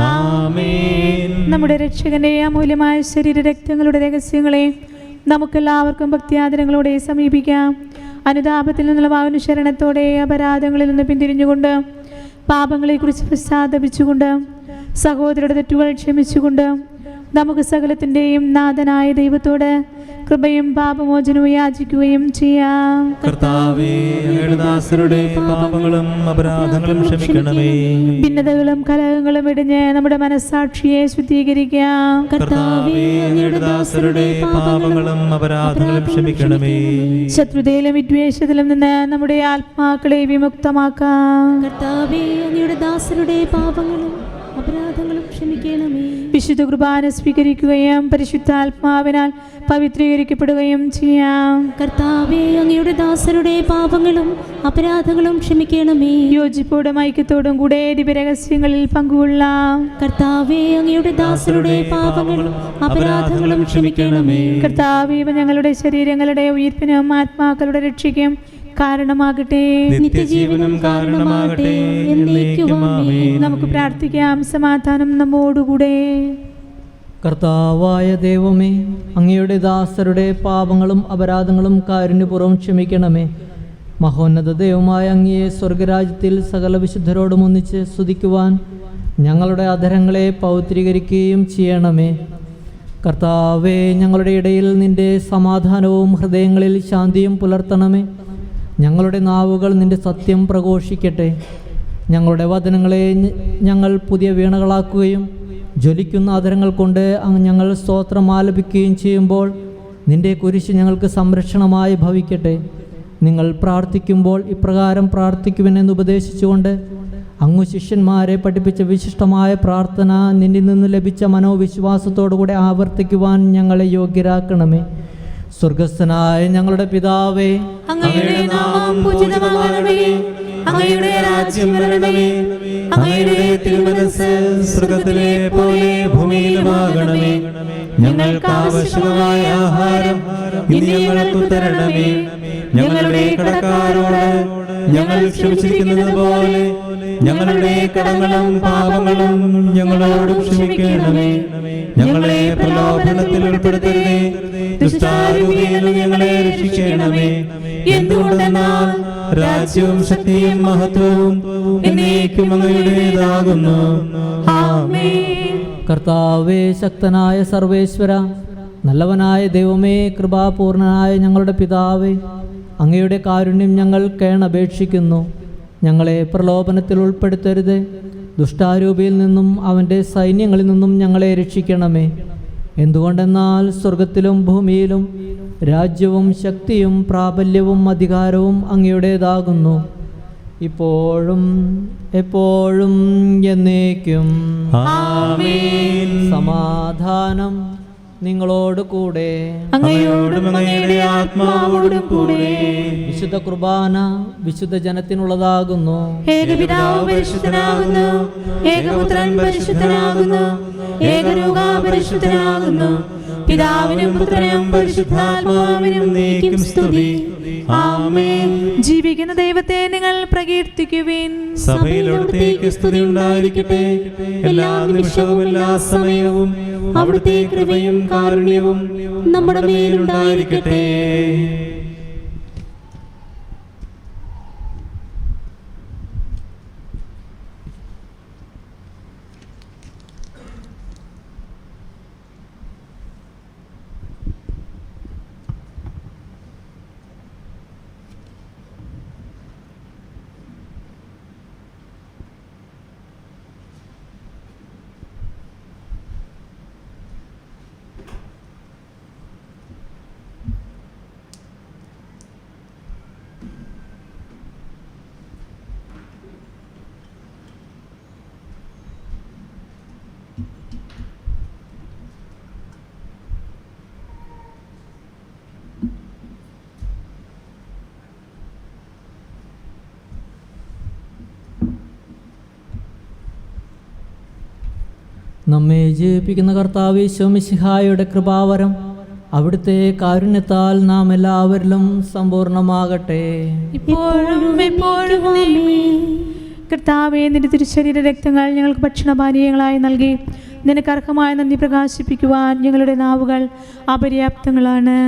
Speaker 5: ആമേൻ.
Speaker 1: നമ്മുടെ രക്ഷകന്റെ അമൂല്യമായ ശരീരരക്തങ്ങളുടെ രഹസ്യങ്ങളെ നമുക്കെല്ലാവർക്കും ഭക്തിയാദരങ്ങളോടെ സമീപിക്കാം. അനുതാപത്തിൽ നിന്നുള്ള ഭാവനുശരണത്തോടെ അപരാധങ്ങളിൽ നിന്ന് പിന്തിരിഞ്ഞുകൊണ്ട് പാപങ്ങളെക്കുറിച്ച് പശ്ചാത്തപിച്ചുകൊണ്ട് സഹോദരരുടെ തെറ്റുകൾ ക്ഷമിച്ചുകൊണ്ട് നമുക്ക് സകലത്തിൻ്റെയും നാഥനായ ദൈവത്തോട് കൃപയും പാപമോചനവും യാചിക്കുകയും ചെയ്യാം.
Speaker 5: കർത്താവേ, അങ്ങയുടെ ദാസരുടെ പാപങ്ങളും അപരാധങ്ങളും ക്ഷമിക്കണമേ.
Speaker 1: ഭിന്നതകളും കലഹങ്ങളും ഇടിഞ്ഞ് നമ്മുടെ മനസ്സാക്ഷിയെ ശുദ്ധീകരിക്കാം.
Speaker 5: കർത്താവേ, അങ്ങയുടെ ദാസരുടെ പാപങ്ങളും അപരാധങ്ങളും ക്ഷമിക്കണമേ.
Speaker 1: ശത്രുതയിലും വിദ്വേഷത്തിലും നിന്ന് നമ്മുടെ ആത്മാക്കളെ വിമുക്തമാക്കാം.
Speaker 2: കർത്താവേ, അങ്ങയുടെ ദാസരുടെ പാപങ്ങളും അപരാധങ്ങളും ക്ഷമിക്കണമേ.
Speaker 1: വിശുദ്ധ കുർബാന സ്വീകരിക്കുകയും പരിശുദ്ധാത്മാവിനാൽ പവിത്രീകരിക്കപ്പെടുകയും ചെയ്യാം.
Speaker 2: കർത്താവേ, അങ്ങയുടെ ദാസരുടെ പാപങ്ങളും അപരാധങ്ങളും ക്ഷമിക്കണമേ.
Speaker 1: യോജിപ്പോടും ഐക്യത്തോടും കൂടെ ദിവ്യരഹസ്യങ്ങളിൽ പങ്കുകൊള്ളാം.
Speaker 2: കർത്താവേ, അങ്ങയുടെ ദാസരുടെ പാപങ്ങളും അപരാധങ്ങളും ക്ഷമിക്കണമേ.
Speaker 1: കർത്താവേ, ഇവ ഞങ്ങളുടെ ശരീരങ്ങളുടെ ഉയിർപ്പിനും ആത്മാക്കളുടെ രക്ഷയ്ക്കും കാരണമാകട്ടെ.
Speaker 5: നിത്യജീവനും കാരണമാകട്ടെ. എന്നേക്കും ആമേൻ.
Speaker 1: നമുക്ക് പ്രാർത്ഥിക്കാം. സമാധാനം നമ്മോടുകൂടെ.
Speaker 3: കർത്താവായ ദൈവമേ, അങ്ങയുടെ ദാസരുടെ പാപങ്ങളും അപരാധങ്ങളും കാരുണ്യപൂർവ്വം ക്ഷമിക്കണമേ. മഹോന്നത ദൈവമായ അങ്ങയെ സ്വർഗരാജ്യത്തിൽ സകല വിശുദ്ധരോടും ഒന്നിച്ച് സ്തുതിക്കുവാൻ ഞങ്ങളുടെ അധരങ്ങളെ പൗത്രീകരിക്കുകയും ചെയ്യണമേ. കർത്താവേ, ഞങ്ങളുടെ ഇടയിൽ നിൻ്റെ സമാധാനവും ഹൃദയങ്ങളിൽ ശാന്തിയും പുലർത്തണമേ. ഞങ്ങളുടെ നാവുകൾ നിൻ്റെ സത്യം പ്രഘോഷിക്കട്ടെ. ഞങ്ങളുടെ വചനങ്ങളെ ഞങ്ങൾ പുതിയ വീണകളാക്കുകയും ജ്വലിക്കുന്ന അധരങ്ങൾ കൊണ്ട് ഞങ്ങൾ സ്തോത്രം ആലപിക്കുകയും ചെയ്യുമ്പോൾ നിൻ്റെ കുരിശ് ഞങ്ങൾക്ക് സംരക്ഷണമായി ഭവിക്കട്ടെ. നിങ്ങൾ പ്രാർത്ഥിക്കുമ്പോൾ ഇപ്രകാരം പ്രാർത്ഥിക്കുമെന്ന് ഉപദേശിച്ചുകൊണ്ട് അങ്ങ് ശിഷ്യന്മാരെ പഠിപ്പിച്ച വിശിഷ്ടമായ പ്രാർത്ഥന നിന്നിൽ നിന്ന് ലഭിച്ച മനോവിശ്വാസത്തോടുകൂടെ ആവർത്തിക്കുവാൻ ഞങ്ങളെ യോഗ്യരാക്കണമേ. സ്വർഗസ്ഥനായ ഞങ്ങളുടെ പിതാവേ,
Speaker 1: അങ്ങയുടെ നാമം പൂജിതമാകണമേ. അങ്ങയുടെ രാജ്യം വരണമേ.
Speaker 5: അങ്ങയുടെ തിരുമനസ്സ് സ്വർഗ്ഗത്തിലെ പോലെ ഭൂമിയിലുമാകണമേ. ഞങ്ങൾക്ക് ആവശ്യമായ ആഹാരം ഇന്ന് ഞങ്ങൾക്ക് തരണമേ. ഞങ്ങളുടെ കടക്കാരോട് ഞങ്ങൾ ക്ഷമിച്ചിരിക്കുന്നത് പോലെ ഞങ്ങളുടെ കടങ്ങളും പാപങ്ങളും ഞങ്ങളോട് ക്ഷമിക്കണമേ. ഞങ്ങളെ പ്രലോഭനത്തിൽ ഉൾപ്പെടുത്തരുതേ, ദുഷ്ടാരൂപിയിൽ ഞങ്ങളെ രക്ഷിക്കണമേ. എന്തുകൊണ്ടെന്നാൽ രാജ്യവും ശക്തിയും മഹത്വവും എന്നേക്കും അങ്ങയുടേതാകുന്നു. ആമേൻ.
Speaker 3: കർത്താവേ, ശക്തനായ സർവേശ്വര, നല്ലവനായ ദൈവമേ, കൃപാപൂർണനായ ഞങ്ങളുടെ പിതാവേ, അങ്ങയുടെ കാരുണ്യം ഞങ്ങൾ കേണപേക്ഷിക്കുന്നു. ഞങ്ങളെ പ്രലോഭനത്തിൽ ഉൾപ്പെടുത്തരുത്. ദുഷ്ടാരൂപിയിൽ നിന്നും അവൻ്റെ സൈന്യങ്ങളിൽ നിന്നും ഞങ്ങളെ രക്ഷിക്കണമേ. എന്തുകൊണ്ടെന്നാൽ സ്വർഗത്തിലും ഭൂമിയിലും രാജ്യവും ശക്തിയും പ്രാബല്യവും അധികാരവും അങ്ങയുടേതാകുന്നു, ഇപ്പോഴും എപ്പോഴും എന്നേക്കും.
Speaker 5: ആമേൻ.
Speaker 3: സമാധാനം നിങ്ങളോട് കൂടെ.
Speaker 5: അങ്ങയോടും അങ്ങയുടെ ആത്മാവോടും കൂടെ.
Speaker 3: വിശുദ്ധ കുർബാന വിശുദ്ധ ജനത്തിനുള്ളതാകുന്നു.
Speaker 1: ഏകപിതാവ് പരിശുദ്ധനാകുന്നു, ഏകപുത്രൻ പരിശുദ്ധനാകുന്നു, ഏകരൂഹ പരിശുദ്ധനാകുന്നു. പിതാവിനും പുത്രനും പരിശുദ്ധാത്മാവിനും എന്നേക്കും സ്തുതി. ആമേൻ. ജീവിക്കുന്ന ദൈവത്തെ നിങ്ങൾ പ്രകീർത്തിക്കുവിൻ.
Speaker 5: സഭയിൽ അവിടുത്തേക്ക് സ്തുതി ഉണ്ടായിരിക്കട്ടെ. എല്ലാ നിമിഷവും എല്ലാ സമയവും അവിടുത്തെ കൃപയും കാരുണ്യവും നമ്മുടെ മേലുണ്ടായിരിക്കട്ടെ.
Speaker 3: നമ്മെ ജയിപ്പിക്കുന്ന കർത്താവ് ഈശോ മിശിഹായുടെ കൃപാവരം അവിടുത്തെ കാരുണ്യത്താൽ നാം എല്ലാവരിലും സമ്പൂർണ്ണമാകട്ടെ.
Speaker 1: ഇപ്പോഴും എപ്പോഴും ആമേൻ. കർത്താവേ, നിന്റെ തിരുശരീര രക്തങ്ങൾ ഞങ്ങൾക്ക് ഭക്ഷണപാനീയങ്ങളായി നൽകി നിനക്ക് അർഹമായ നന്ദി പ്രകാശിപ്പിക്കുവാൻ ഞങ്ങളുടെ നാവുകൾ അപര്യാപ്തങ്ങളാണ്.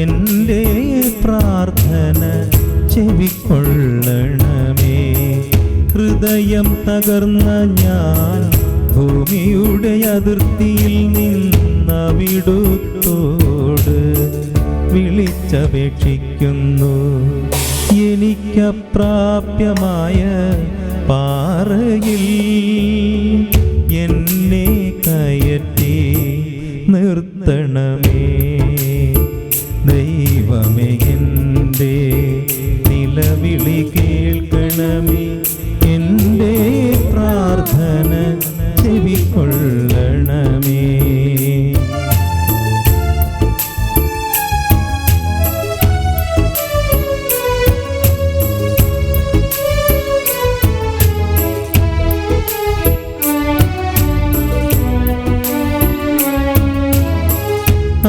Speaker 5: എൻ്റെ പ്രാർത്ഥന ചെവിക്കൊള്ളണമേ. ഹൃദയം തകർന്ന ഞാൻ ഭൂമിയുടെ അതിർത്തിയിൽ നിന്നവിടുത്തോട് വിളിച്ചപേക്ഷിക്കുന്നു. എനിക്കപ്രാപ്യമായ പാറയിൽ എന്നെ കയറ്റി നിർത്തണമേ. ദൈവമേ, എൻ്റെ നിലവിളി കേൾക്കണമേ. എൻ്റെ പ്രാർത്ഥന ചെവിക്കൊള്ളണമേ.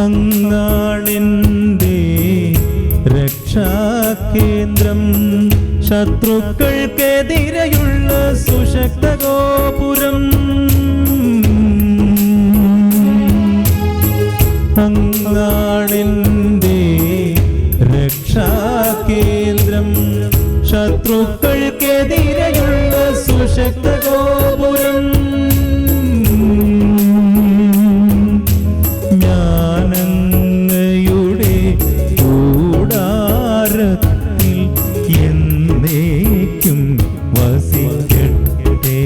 Speaker 5: അങ്ങാണെൻ്റെ രക്ഷാകേന്ദ്രം, ശത്രുക്കൾക്കെതിരെയുള്ള സുശക്ത ഗോപുരം. അങ്ങാണെൻ്റെ രക്ഷാകേന്ദ്രം, ശത്രുക്കൾക്കെതിരെയുള്ള സുശക്ത ഗോപുരം. ഞാനങ്ങയുടെ കൂടാരത്തിൽ എന്നേക്കും വസിക്കട്ടെ.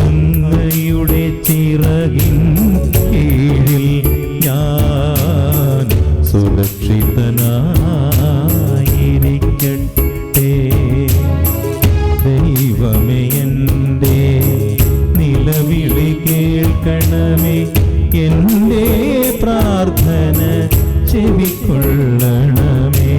Speaker 5: അങ്ങയുടെ ചിറകിൻ കീഴിൽ ഞാൻ സുരക്ഷിതനായിരിക്കട്ടെ. ദൈവമേ, എൻ്റെ നിലവിളി കേൾക്കണമേ. എൻ്റെ പ്രാർത്ഥന ചെവിക്കൊള്ളണമേ.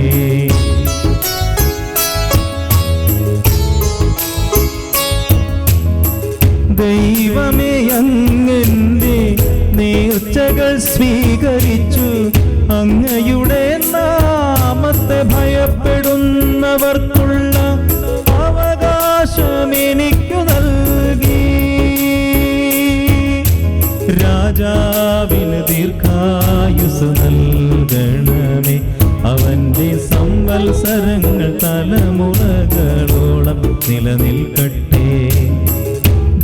Speaker 5: ദൈവമേ, അങ്ങന്റെ നേർച്ചകൾ സ്വീകരിച്ചു. അങ്ങയുടെ നാമത്തെ ഭയപ്പെടുന്നവർക്കുള്ള അവകാശം എനിക്കു നൽകി. രാജാവിന് ദീർഘായുസ് നൽകണമേ. അവന്റെ സംവത്സരങ്ങൾ തലമുറകളോളം നിലനിൽക്കട്ടെ.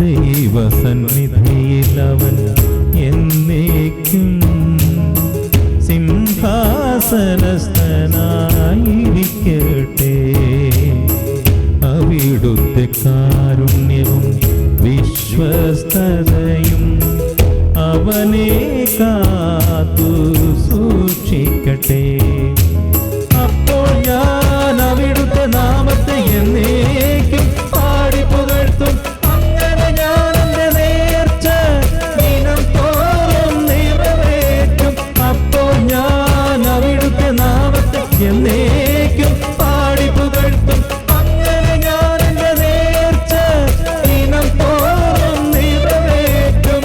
Speaker 5: ദൈവസന്നിധിയിൽ അവൻ എന്നേക്കും സിംഹാസനസ്ഥനായിരിക്കട്ടെ. അവിടുത്തെ കാരുണ്യവും വിശ്വസ്തതയും അവനെ കാത്തു സൂക്ഷിക്കട്ടെ. അപ്പോൾ ഞാൻ അവിടുത്തെ നാമത്തെ എന്നേക്കും പാടി പുകഴ്ത്തും. അങ്ങനെ ഞാൻ എൻ്റെ നേർച്ച ദിനം തോറും നിറവേറ്റും. അപ്പോൾ ഞാൻ അവിടുത്തെ നാമത്തെ എന്നേക്കും പാടി പുകഴ്ത്തും. അങ്ങനെ ഞാൻ എൻ്റെ നേർച്ച ദിനം തോറും നിറവേറ്റും.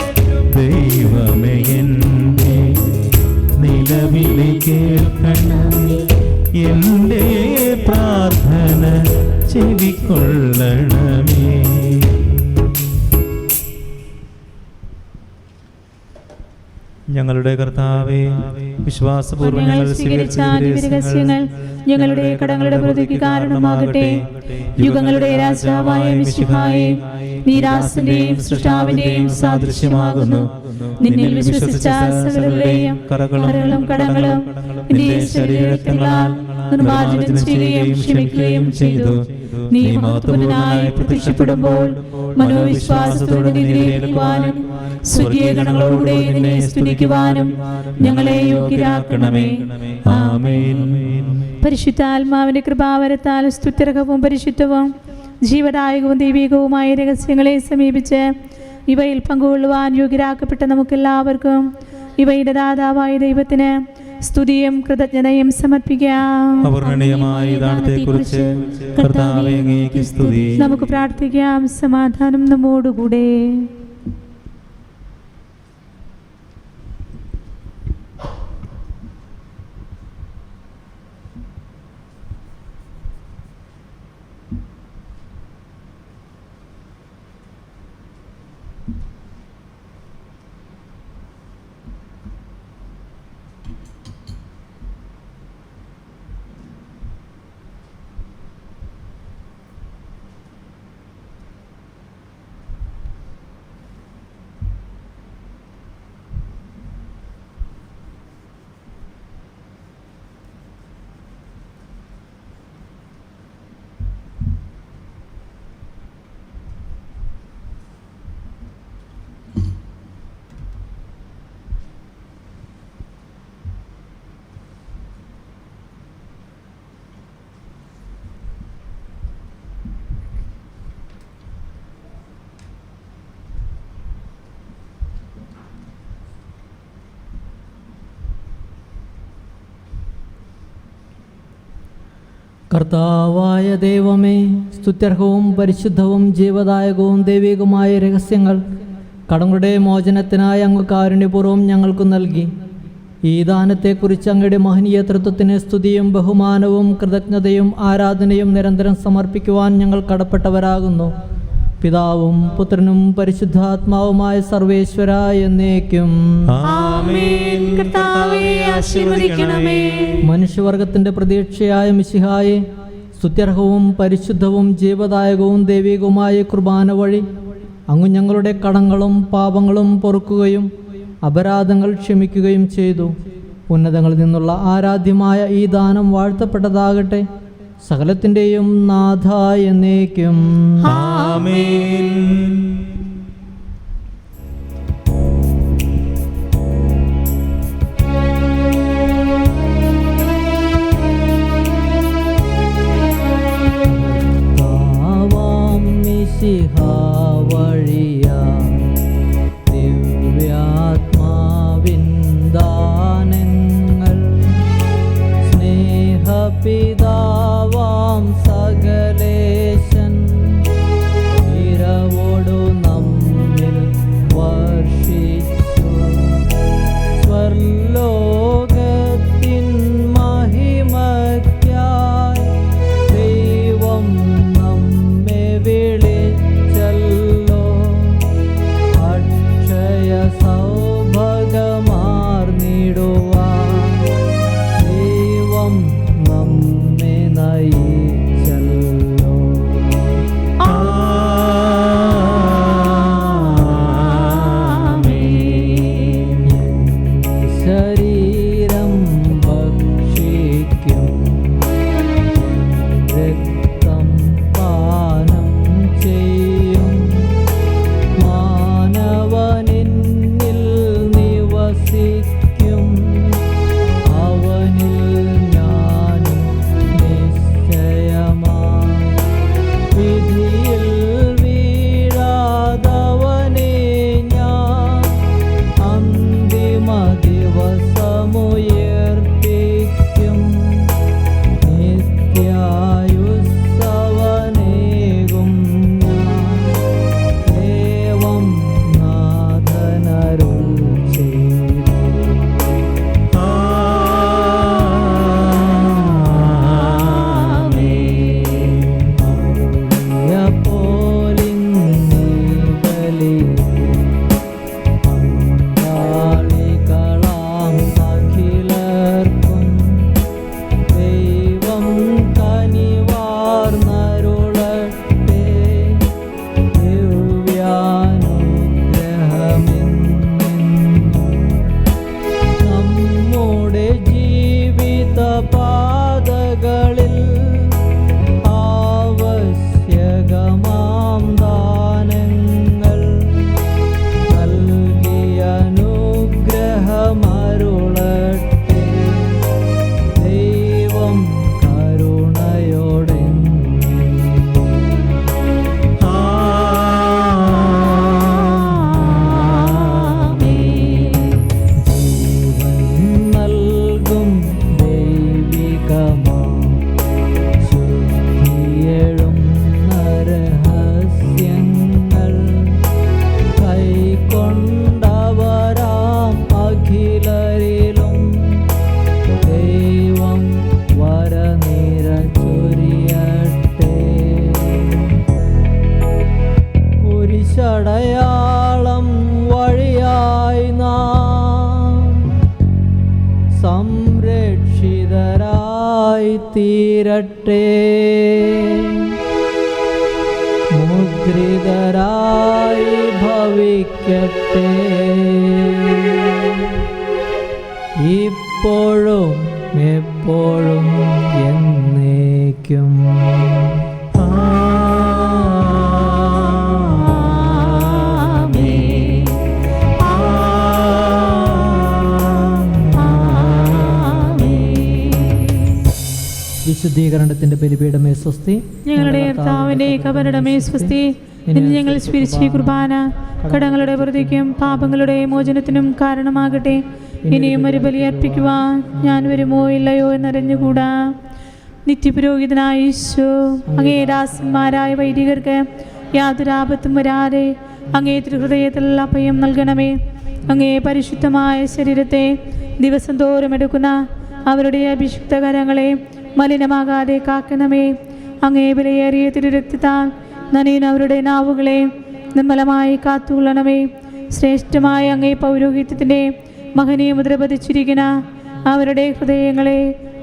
Speaker 5: ദൈവമേ, എൻ്റെ നിലവിളി കേൾക്കണമേ. എൻ്റെ പ്രാർത്ഥന ചെവിക്കൊള്ളണമേ. ഞങ്ങളുടെ കർത്താവേ, വിശ്വാസപൂർവ്വം ഞങ്ങൾ സ്വീകരിച്ച രഹസ്യങ്ങൾ ഞങ്ങളുടെ കടങ്ങളുടെ പ്രതിക്ക് കാരണമാകട്ടെ. യുഗങ്ങളുടെ രാജാവായ മിശിഹായേ, നീ രാസന്റെയും സൃഷ്ടാവിന്റെയും സാദൃശ്യമാകുന്നു. നിന്നിൽ വിശ്വസിച്ച സകലരുടെയും കറകളും കടങ്ങളും നിന്റെ ശരീരത്താൽ നിർമ്മാർജ്ജനം ചെയ്യുകയും ക്ഷമിക്കുകയും ചെയ്തു. നീ മഹത്വപൂർണ്ണനായി പ്രത്യക്ഷപ്പെടുമ്പോൾ മനോവിശ്വാസത്തോടെ നിലനിൽക്കുവാനും സ്തുതിഗണങ്ങളോടെ നിന്നെ സ്തുതിക്കുവാനും ഞങ്ങളെ യോഗ്യരാക്കണമേ. ആമേൻ. പരിശുദ്ധാത്മാവിന്റെ കൃപാവരത്താൽ സ്തുത്യർഹവും പരിശുദ്ധവും ജീവദായകവും ദൈവികവുമായ രഹസ്യങ്ങളെ സമീപിച്ച് ഇവയിൽ പങ്കുകൊള്ളുവാൻ യോഗ്യരാക്കപ്പെട്ട നമുക്കെല്ലാവർക്കും ഇവയുടെ ദാതാവായ ദൈവത്തിന് സ്തുതിയും കൃതജ്ഞതയും സമർപ്പിക്കാം. നമുക്ക് പ്രാർത്ഥിക്കാം. സമാധാനം നമ്മോടുകൂടെ.
Speaker 3: കർത്താവായ ദൈവമേ, സ്തുത്യർഹവും പരിശുദ്ധവും ജീവദായകവും ദൈവികവുമായ രഹസ്യങ്ങൾ കടങ്ങളുടെ മോചനത്തിനായി അങ്ങ് കാരുണ്യപൂർവ്വം ഞങ്ങൾക്ക് നൽകി. ഈ ദാനത്തെക്കുറിച്ച് അങ്ങയുടെ മഹനീയ തൃത്വത്തിന് സ്തുതിയും ബഹുമാനവും കൃതജ്ഞതയും ആരാധനയും നിരന്തരം സമർപ്പിക്കുവാൻ ഞങ്ങൾ കടപ്പെട്ടവരാകുന്നു. പിതാവും പുത്രനും പരിശുദ്ധാത്മാവുമായ സർവേശ്വര എന്നേക്കും
Speaker 5: ആമേൻ.
Speaker 1: കർത്താവേ, ആശീർവദിക്കണമേ.
Speaker 3: മനുഷ്യവർഗത്തിൻ്റെ പ്രതീക്ഷയായ മിശിഹായെ, സ്തുത്യർഹവും പരിശുദ്ധവും ജീവദായകവും ദൈവികവുമായ കുർബാന വഴി അങ്ങ് ഞങ്ങളുടെ കടങ്ങളും പാപങ്ങളും പൊറുക്കുകയും അപരാധങ്ങൾ ക്ഷമിക്കുകയും ചെയ്തു. ഉന്നതങ്ങളിൽ നിന്നുള്ള ആരാധ്യമായ ഈ ദാനം വാഴ്ത്തപ്പെട്ടതാകട്ടെ. സകലത്തിൻ്റെയും നാഥ എന്നേക്കും
Speaker 5: ആമേൻ.
Speaker 3: കർത്താവാം മിശിഹാ വഴിയാ ദിവ്യാത്മാവിൻ ദാനങ്ങൾ സ്നേഹപിതാവാം സകലേശൻ ഇരവോടു നമ്മിൽ വർഷിച്ചു. സ്വർലോകത്തിൻ മഹിമയ്ക്കായി ദൈവം നമ്മെ വിളിച്ചല്ലോ. അക്ഷയ സൗഭാഗ്യമാർന്നിടുവാൻ ദൈവം നമ്മെ നയിച്ചല്ലോ. ശരീരം ഭക്ഷിക്കും, രക്തം പാനം ചെയ്യും. മാനവനിൽ നിവസിക്കും, അവനിൽ ഞാനും നിശ്ചയമായി. വിധിയിൽ വീഴാതവനെ ഞാൻ അന്തിമ ദിവസമുയർപ്പിക്കും. നിത്യായുസ്സവനേകും ഞാൻ ദേവം നാഥനരുൾ ചെയ്തു. പോലിന്നീ ബലി പങ്കാളികളാം അഖിലർക്കും ദൈവം കനിവാർന്നരുളട്ടെ. ദിവ്യാനുഗ്രഹമെന്നും നമ്മുടെ ജീവിത പാതകളിൽ ആവശ്യകമാം ദാനങ്ങൾ നൽകി അനുഗ്രഹമരുളട്ടെ. ദൈവം കരുണയോടെ ജീവൻ നൽകും ദൈവികമാ ശുദ്ധിയെഴും രഹസ്യങ്ങൾ കൈക്കൊണ്ടവരാം അഖിലരിലും ദൈവം വരനിര ചൊരിയട്ടെ. കുരിശടയാളം വഴിയായി നാം സംരക്ഷിതരായി തീരട്ടെ. മുദ്രിതരായി ഭവിക്കട്ടെ. ഇപ്പോഴും എപ്പോഴും എന്നേക്കും
Speaker 1: ആമേൻ.
Speaker 3: വിശുദ്ധീകരണത്തിന്റെ ബലിപീഠമേ സ്വസ്തി.
Speaker 1: ഞങ്ങളുടെ കർത്താവിന്റെ കബറിടമേ സ്വസ്തി. ഇന്ന് ഞങ്ങൾ സ്വീകരിച്ച ഈ കുർബാന കടങ്ങളുടെ പ്രതിക്കും പാപങ്ങളുടെ മോചനത്തിനും കാരണമാകട്ടെ. ഇനിയും ഒരു ബലി അർപ്പിക്കുവാൻ ഞാൻ വരുമോ ഇല്ലയോ എന്നറിഞ്ഞുകൂടാ. നിത്യപുരോഹിതനായ ഈശോ അങ്ങേ ദാസന്മാരായ വൈദികർക്ക് യാതൊരു ആപത്തും വരാതെ അങ്ങേ തിരുഹൃദയത്തിൽ അഭയം നൽകണമേ. അങ്ങേ പരിശുദ്ധമായ ശരീരത്തെ ദിവസം തോറും എടുക്കുന്ന അവരുടെ അഭിഷിക്ത കരങ്ങളെ മലിനമാകാതെ കാക്കണമേ. അങ്ങേ വിലയേറിയ തിരുരക്തത്താൽ നനയുന്ന അവരുടെ നാവുകളെ നിർമ്മലമായി കാത്തുകൊള്ളണമേ. ശ്രേഷ്ഠമായ അങ്ങേ പൗരോഹിത്യത്തിൻ്റെ മഹനീയ മുദ്ര പതിച്ചിരിക്കുന്ന അവരുടെ ഹൃദയങ്ങളെ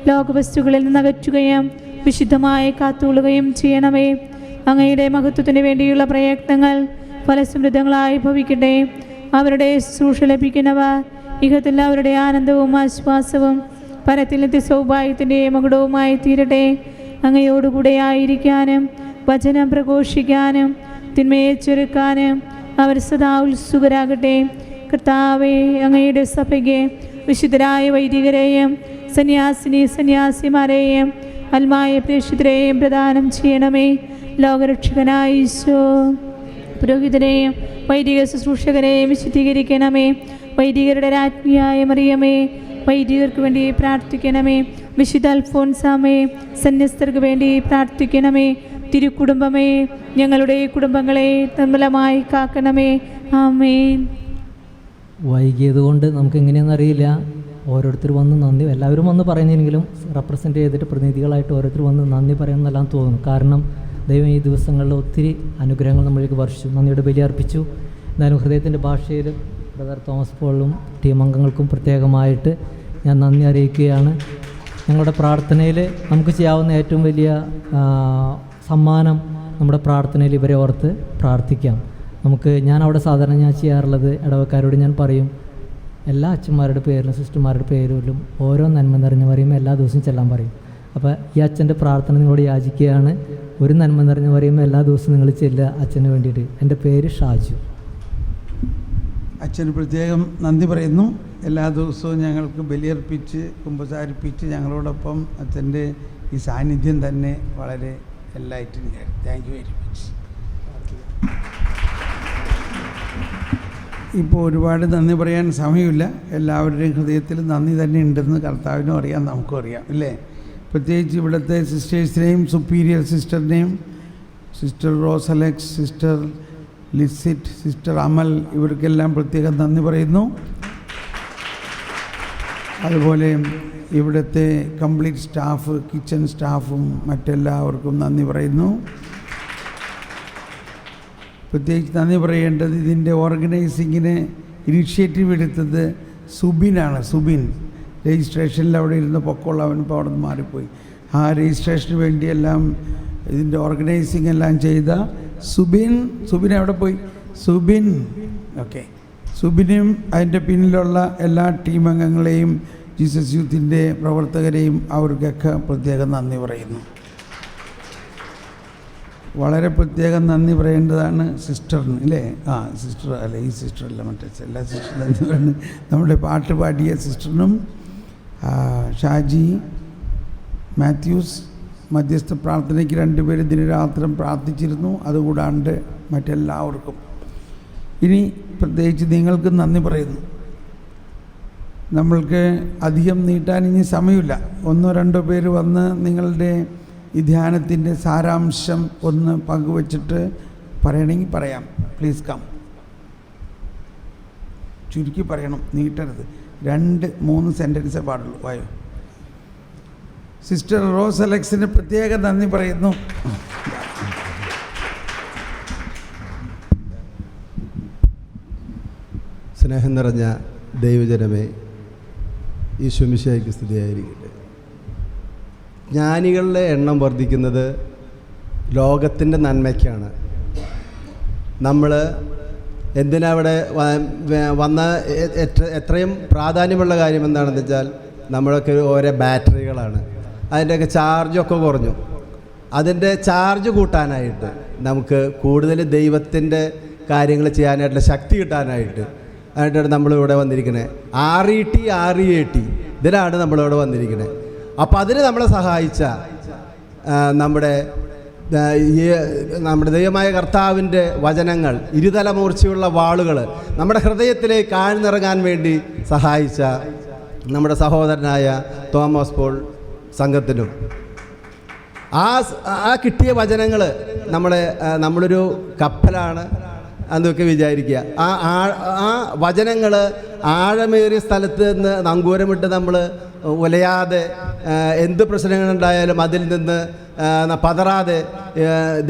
Speaker 1: ലോകവസ്തുക്കളിൽ നിന്ന് അകറ്റുകയും വിശുദ്ധമായി കാത്തുകൊള്ളുകയും ചെയ്യണമേ. അങ്ങയുടെ മഹത്വത്തിന് വേണ്ടിയുള്ള പ്രയത്നങ്ങൾ ഫലസമൃദ്ധങ്ങളായി ഭവിക്കട്ടെ. അവരുടെ ശുശ്രൂഷ ലഭിക്കുന്നവർ ഇഹത്തിൽ അവരുടെ ആനന്ദവും ആശ്വാസവും പരത്തിൽ സൗഭാഗ്യത്തിൻ്റെ മകുടവുമായി തീരട്ടെ. അങ്ങയോടുകൂടെ ആയിരിക്കാനും വചനം പ്രഘോഷിക്കാനും തിന്മയെ ചുരുക്കാനും അവർ സദാ ഉത്സുകരാകട്ടെ. കർത്താവേ, അങ്ങയുടെ സഭയ്ക്ക് വിശുദ്ധരായ വൈദികരെയും സന്യാസിമാരെയും അൽമായ പ്രേക്ഷിതരെയും പ്രദാനം ചെയ്യണമേ. ലോകരക്ഷകനായ ഈശോ പുരോഹിതരെയും വൈദിക ശുശ്രൂഷകരെയും വിശുദ്ധീകരിക്കണമേ. വൈദികരുടെ രാജ്ഞിയായ മറിയമേ, വൈദികർക്ക് വേണ്ടി പ്രാർത്ഥിക്കണമേ. വിശുദ്ധ അൽഫോൻസാമേ, സന്യസ്തർക്ക് വേണ്ടി പ്രാർത്ഥിക്കണമേ. തിരുക്കുടുംബമേ, ഞങ്ങളുടെ കുടുംബങ്ങളെ നിർമ്മലമായി കാക്കണമേ. ആമേൻ.
Speaker 3: വൈകിയത് കൊണ്ട് നമുക്ക് എങ്ങനെയാണെന്നറിയില്ല. ഓരോരുത്തർ വന്ന് നന്ദി, എല്ലാവരും വന്ന് പറയുന്നെങ്കിലും റെപ്രസെൻ്റ് ചെയ്തിട്ട് പ്രതിനിധികളായിട്ട് ഓരോരുത്തർ വന്ന് നന്ദി പറയുന്നതെല്ലാം തോന്നുന്നു. കാരണം ദൈവം ഈ ദിവസങ്ങളിൽ ഒത്തിരി അനുഗ്രഹങ്ങൾ നമ്മൾക്ക് വർഷിച്ചു. നന്ദിയുടെ ബലി അർപ്പിച്ചു. എന്നാലും ഹൃദയത്തിൻ്റെ ഭാഷയിൽ ബ്രദർ തോമസ് പോളും ടീം അംഗങ്ങൾക്കും പ്രത്യേകമായിട്ട് ഞാൻ നന്ദി അറിയിക്കുകയാണ്. ഞങ്ങളുടെ പ്രാർത്ഥനയിൽ നമുക്ക് ചെയ്യാവുന്ന ഏറ്റവും വലിയ സമ്മാനം നമ്മുടെ പ്രാർത്ഥനയിൽ ഇവരെ ഓർത്ത് പ്രാർത്ഥിക്കാം. ഞാൻ അവിടെ സാധാരണ ഞാൻ ചെയ്യാറുള്ളത്, ഇടവക്കാരോട് ഞാൻ പറയും, എല്ലാ അച്ഛന്മാരുടെ പേരിലും സിസ്റ്റർമാരുടെ പേരിലും ഓരോ നന്മ നിറഞ്ഞു പറയുമ്പോൾ എല്ലാ ദിവസവും ചെല്ലാൻ പറയും. അപ്പോൾ ഈ അച്ഛൻ്റെ പ്രാർത്ഥന നിങ്ങളോട് യാചിക്കുകയാണ്. ഒരു നന്മ നിറഞ്ഞു പറയുമ്പോൾ എല്ലാ ദിവസവും നിങ്ങൾ ചെല്ലുക അച്ഛന് വേണ്ടിയിട്ട്. എൻ്റെ പേര് ഷാജു.
Speaker 6: അച്ഛന് പ്രത്യേകം നന്ദി പറയുന്നു. എല്ലാ ദിവസവും ഞങ്ങൾക്ക് ബലിയർപ്പിച്ച് കുമ്പസാരിപ്പിച്ച് ഞങ്ങളോടൊപ്പം അച്ഛൻ്റെ ഈ സാന്നിധ്യം തന്നെ വളരെ എല്ലായിട്ടും താങ്ക് യു വെരി മച്ച്. ഇപ്പോൾ ഒരുപാട് നന്ദി പറയാൻ സമയമില്ല. എല്ലാവരുടെയും ഹൃദയത്തിൽ നന്ദി തന്നെ ഉണ്ടെന്ന് കർത്താവിനും അറിയാം, നമുക്കും അറിയാം, ഇല്ലേ? പ്രത്യേകിച്ച് ഇവിടുത്തെ സിസ്റ്റേഴ്സിനെയും സുപ്പീരിയർ സിസ്റ്ററിനെയും, sister Rosalex, sister Lisit, sister Amal, ഇവർക്കെല്ലാം പ്രത്യേകം നന്ദി പറയുന്നു. അതുപോലെ ഇവിടുത്തെ കംപ്ലീറ്റ് സ്റ്റാഫ്, കിച്ചൺ സ്റ്റാഫും മറ്റെല്ലാവർക്കും നന്ദി പറയുന്നു. പ്രത്യേകിച്ച് നന്ദി പറയേണ്ടത് ഇതിൻ്റെ ഓർഗനൈസിങ്ങിന് ഇനിഷ്യേറ്റീവ് എടുത്തത് സുബിനാണ്. സുബിൻ രജിസ്ട്രേഷനിൽ അവിടെ ഇരുന്ന് പൊക്കമുള്ളവൻ ഇപ്പോൾ അവിടെ നിന്ന് മാറിപ്പോയി. ആ രജിസ്ട്രേഷന് വേണ്ടിയെല്ലാം ഇതിൻ്റെ ഓർഗനൈസിങ് എല്ലാം ചെയ്ത സുബിൻ എവിടെ പോയി? സുബിൻ, ഓക്കെ. സുബിനും അതിൻ്റെ പിന്നിലുള്ള എല്ലാ ടീം അംഗങ്ങളെയും ജീസസ് യൂത്തിൻ്റെ പ്രവർത്തകരെയും അവർക്കൊക്കെ പ്രത്യേകം നന്ദി പറയുന്നു. വളരെ പ്രത്യേകം നന്ദി പറയേണ്ടതാണ് സിസ്റ്ററിന്, ഇല്ലേ? സിസ്റ്റർ അല്ല, ഈ സിസ്റ്ററല്ല, മറ്റേ എല്ലാ സിസ്റ്റർ നന്ദി പറയുന്നു. നമ്മുടെ പാട്ട് പാടിയ സിസ്റ്ററിനും ഷാജി മാത്യൂസ് മധ്യസ്ഥ പ്രാർത്ഥനയ്ക്ക് 2 പേര് ദിനരാത്രം പ്രാർത്ഥിച്ചിരുന്നു. അതുകൂടാണ്ട് മറ്റെല്ലാവർക്കും ഇനി പ്രത്യേകിച്ച് നിങ്ങൾക്ക് നന്ദി പറയുന്നു. നമ്മൾക്ക് അധികം നീട്ടാൻ ഇനി സമയമില്ല. 1-2 പേര് വന്ന് നിങ്ങളുടെ ഈ ധ്യാനത്തിൻ്റെ സാരാംശം ഒന്ന് പങ്കുവച്ചിട്ട് പറയണമെങ്കിൽ പറയാം. Please come. ചുരുക്കി പറയണം, നീട്ടരുത്. 2-3 സെൻറ്റൻസേ പാടുള്ളൂ. വായോ. സിസ്റ്റർ റോസ് അലക്സിന് പ്രത്യേക നന്ദി പറയുന്നു.
Speaker 7: സ്നേഹം നിറഞ്ഞ ദൈവജനമേ, ഈശോ മിശിഹായ്ക്ക് സ്തുതിയായിരിക്കട്ടെ. ജ്ഞാനികളുടെ എണ്ണം വർദ്ധിക്കുന്നത് ലോകത്തിൻ്റെ നന്മയ്ക്കാണ്. നമ്മൾ എന്തിനവിടെ വന്ന എത്രയും പ്രാധാന്യമുള്ള കാര്യം എന്താണെന്ന് വെച്ചാൽ നമ്മളൊക്കെ ഓരോ ബാറ്ററികളാണ്. അതിൻ്റെയൊക്കെ ചാർജൊക്കെ കുറഞ്ഞു. അതിൻ്റെ ചാർജ് കൂട്ടാനായിട്ട് നമുക്ക് കൂടുതൽ ദൈവത്തിൻ്റെ കാര്യങ്ങൾ ചെയ്യാനായിട്ടുള്ള ശക്തി കിട്ടാനായിട്ട് ആയിട്ടാണ് നമ്മളിവിടെ വന്നിരിക്കുന്നത്. RET ഇതിനാണ് നമ്മളിവിടെ വന്നിരിക്കുന്നത്. അപ്പോൾ അതിന് നമ്മളെ സഹായിച്ച നമ്മുടെ ദൈവമായ കർത്താവിൻ്റെ വചനങ്ങൾ, ഇരുതലമൂർച്ചയുള്ള വാളുകൾ നമ്മുടെ ഹൃദയത്തിലേക്ക് ആഴ്ന്നിറങ്ങാൻ വേണ്ടി സഹായിച്ച നമ്മുടെ സഹോദരനായ തോമസ് പോൾ സംഘത്തിനും ആ കിട്ടിയ വചനങ്ങൾ നമ്മളൊരു കപ്പലാണ് എന്നൊക്കെ വിചാരിക്കുക. ആ വചനങ്ങൾ ആഴമേറിയ സ്ഥലത്ത് നിന്ന് നങ്കൂരമിട്ട് നമ്മൾ ഉലയാതെ എന്ത് പ്രശ്നങ്ങളുണ്ടായാലും അതിൽ നിന്ന് പതറാതെ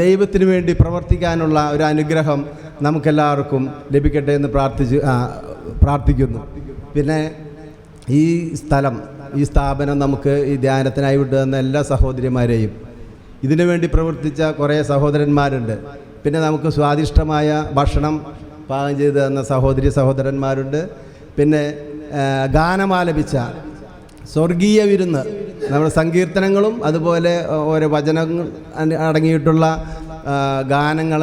Speaker 7: ദൈവത്തിന് വേണ്ടി പ്രവർത്തിക്കാനുള്ള ഒരു അനുഗ്രഹം നമുക്കെല്ലാവർക്കും ലഭിക്കട്ടെ എന്ന് പ്രാർത്ഥിക്കുന്നു. പിന്നെ ഈ സ്ഥാപനം നമുക്ക് ഈ ധ്യാനത്തിനായി വിട്ടുതന്ന എല്ലാ സഹോദരിമാരെയും, ഇതിനു വേണ്ടി പ്രവർത്തിച്ച കുറേ സഹോദരന്മാരുണ്ട്, പിന്നെ നമുക്ക് സ്വാദിഷ്ടമായ ഭക്ഷണം പാകം ചെയ്ത് തന്ന സഹോദരന്മാരുണ്ട്, പിന്നെ ഗാനമാലപിച്ച സ്വർഗീയ വിരുന്ന് നമ്മുടെ സങ്കീർത്തനങ്ങളും അതുപോലെ ഓരോ വചനങ്ങൾ അടങ്ങിയിട്ടുള്ള ഗാനങ്ങൾ,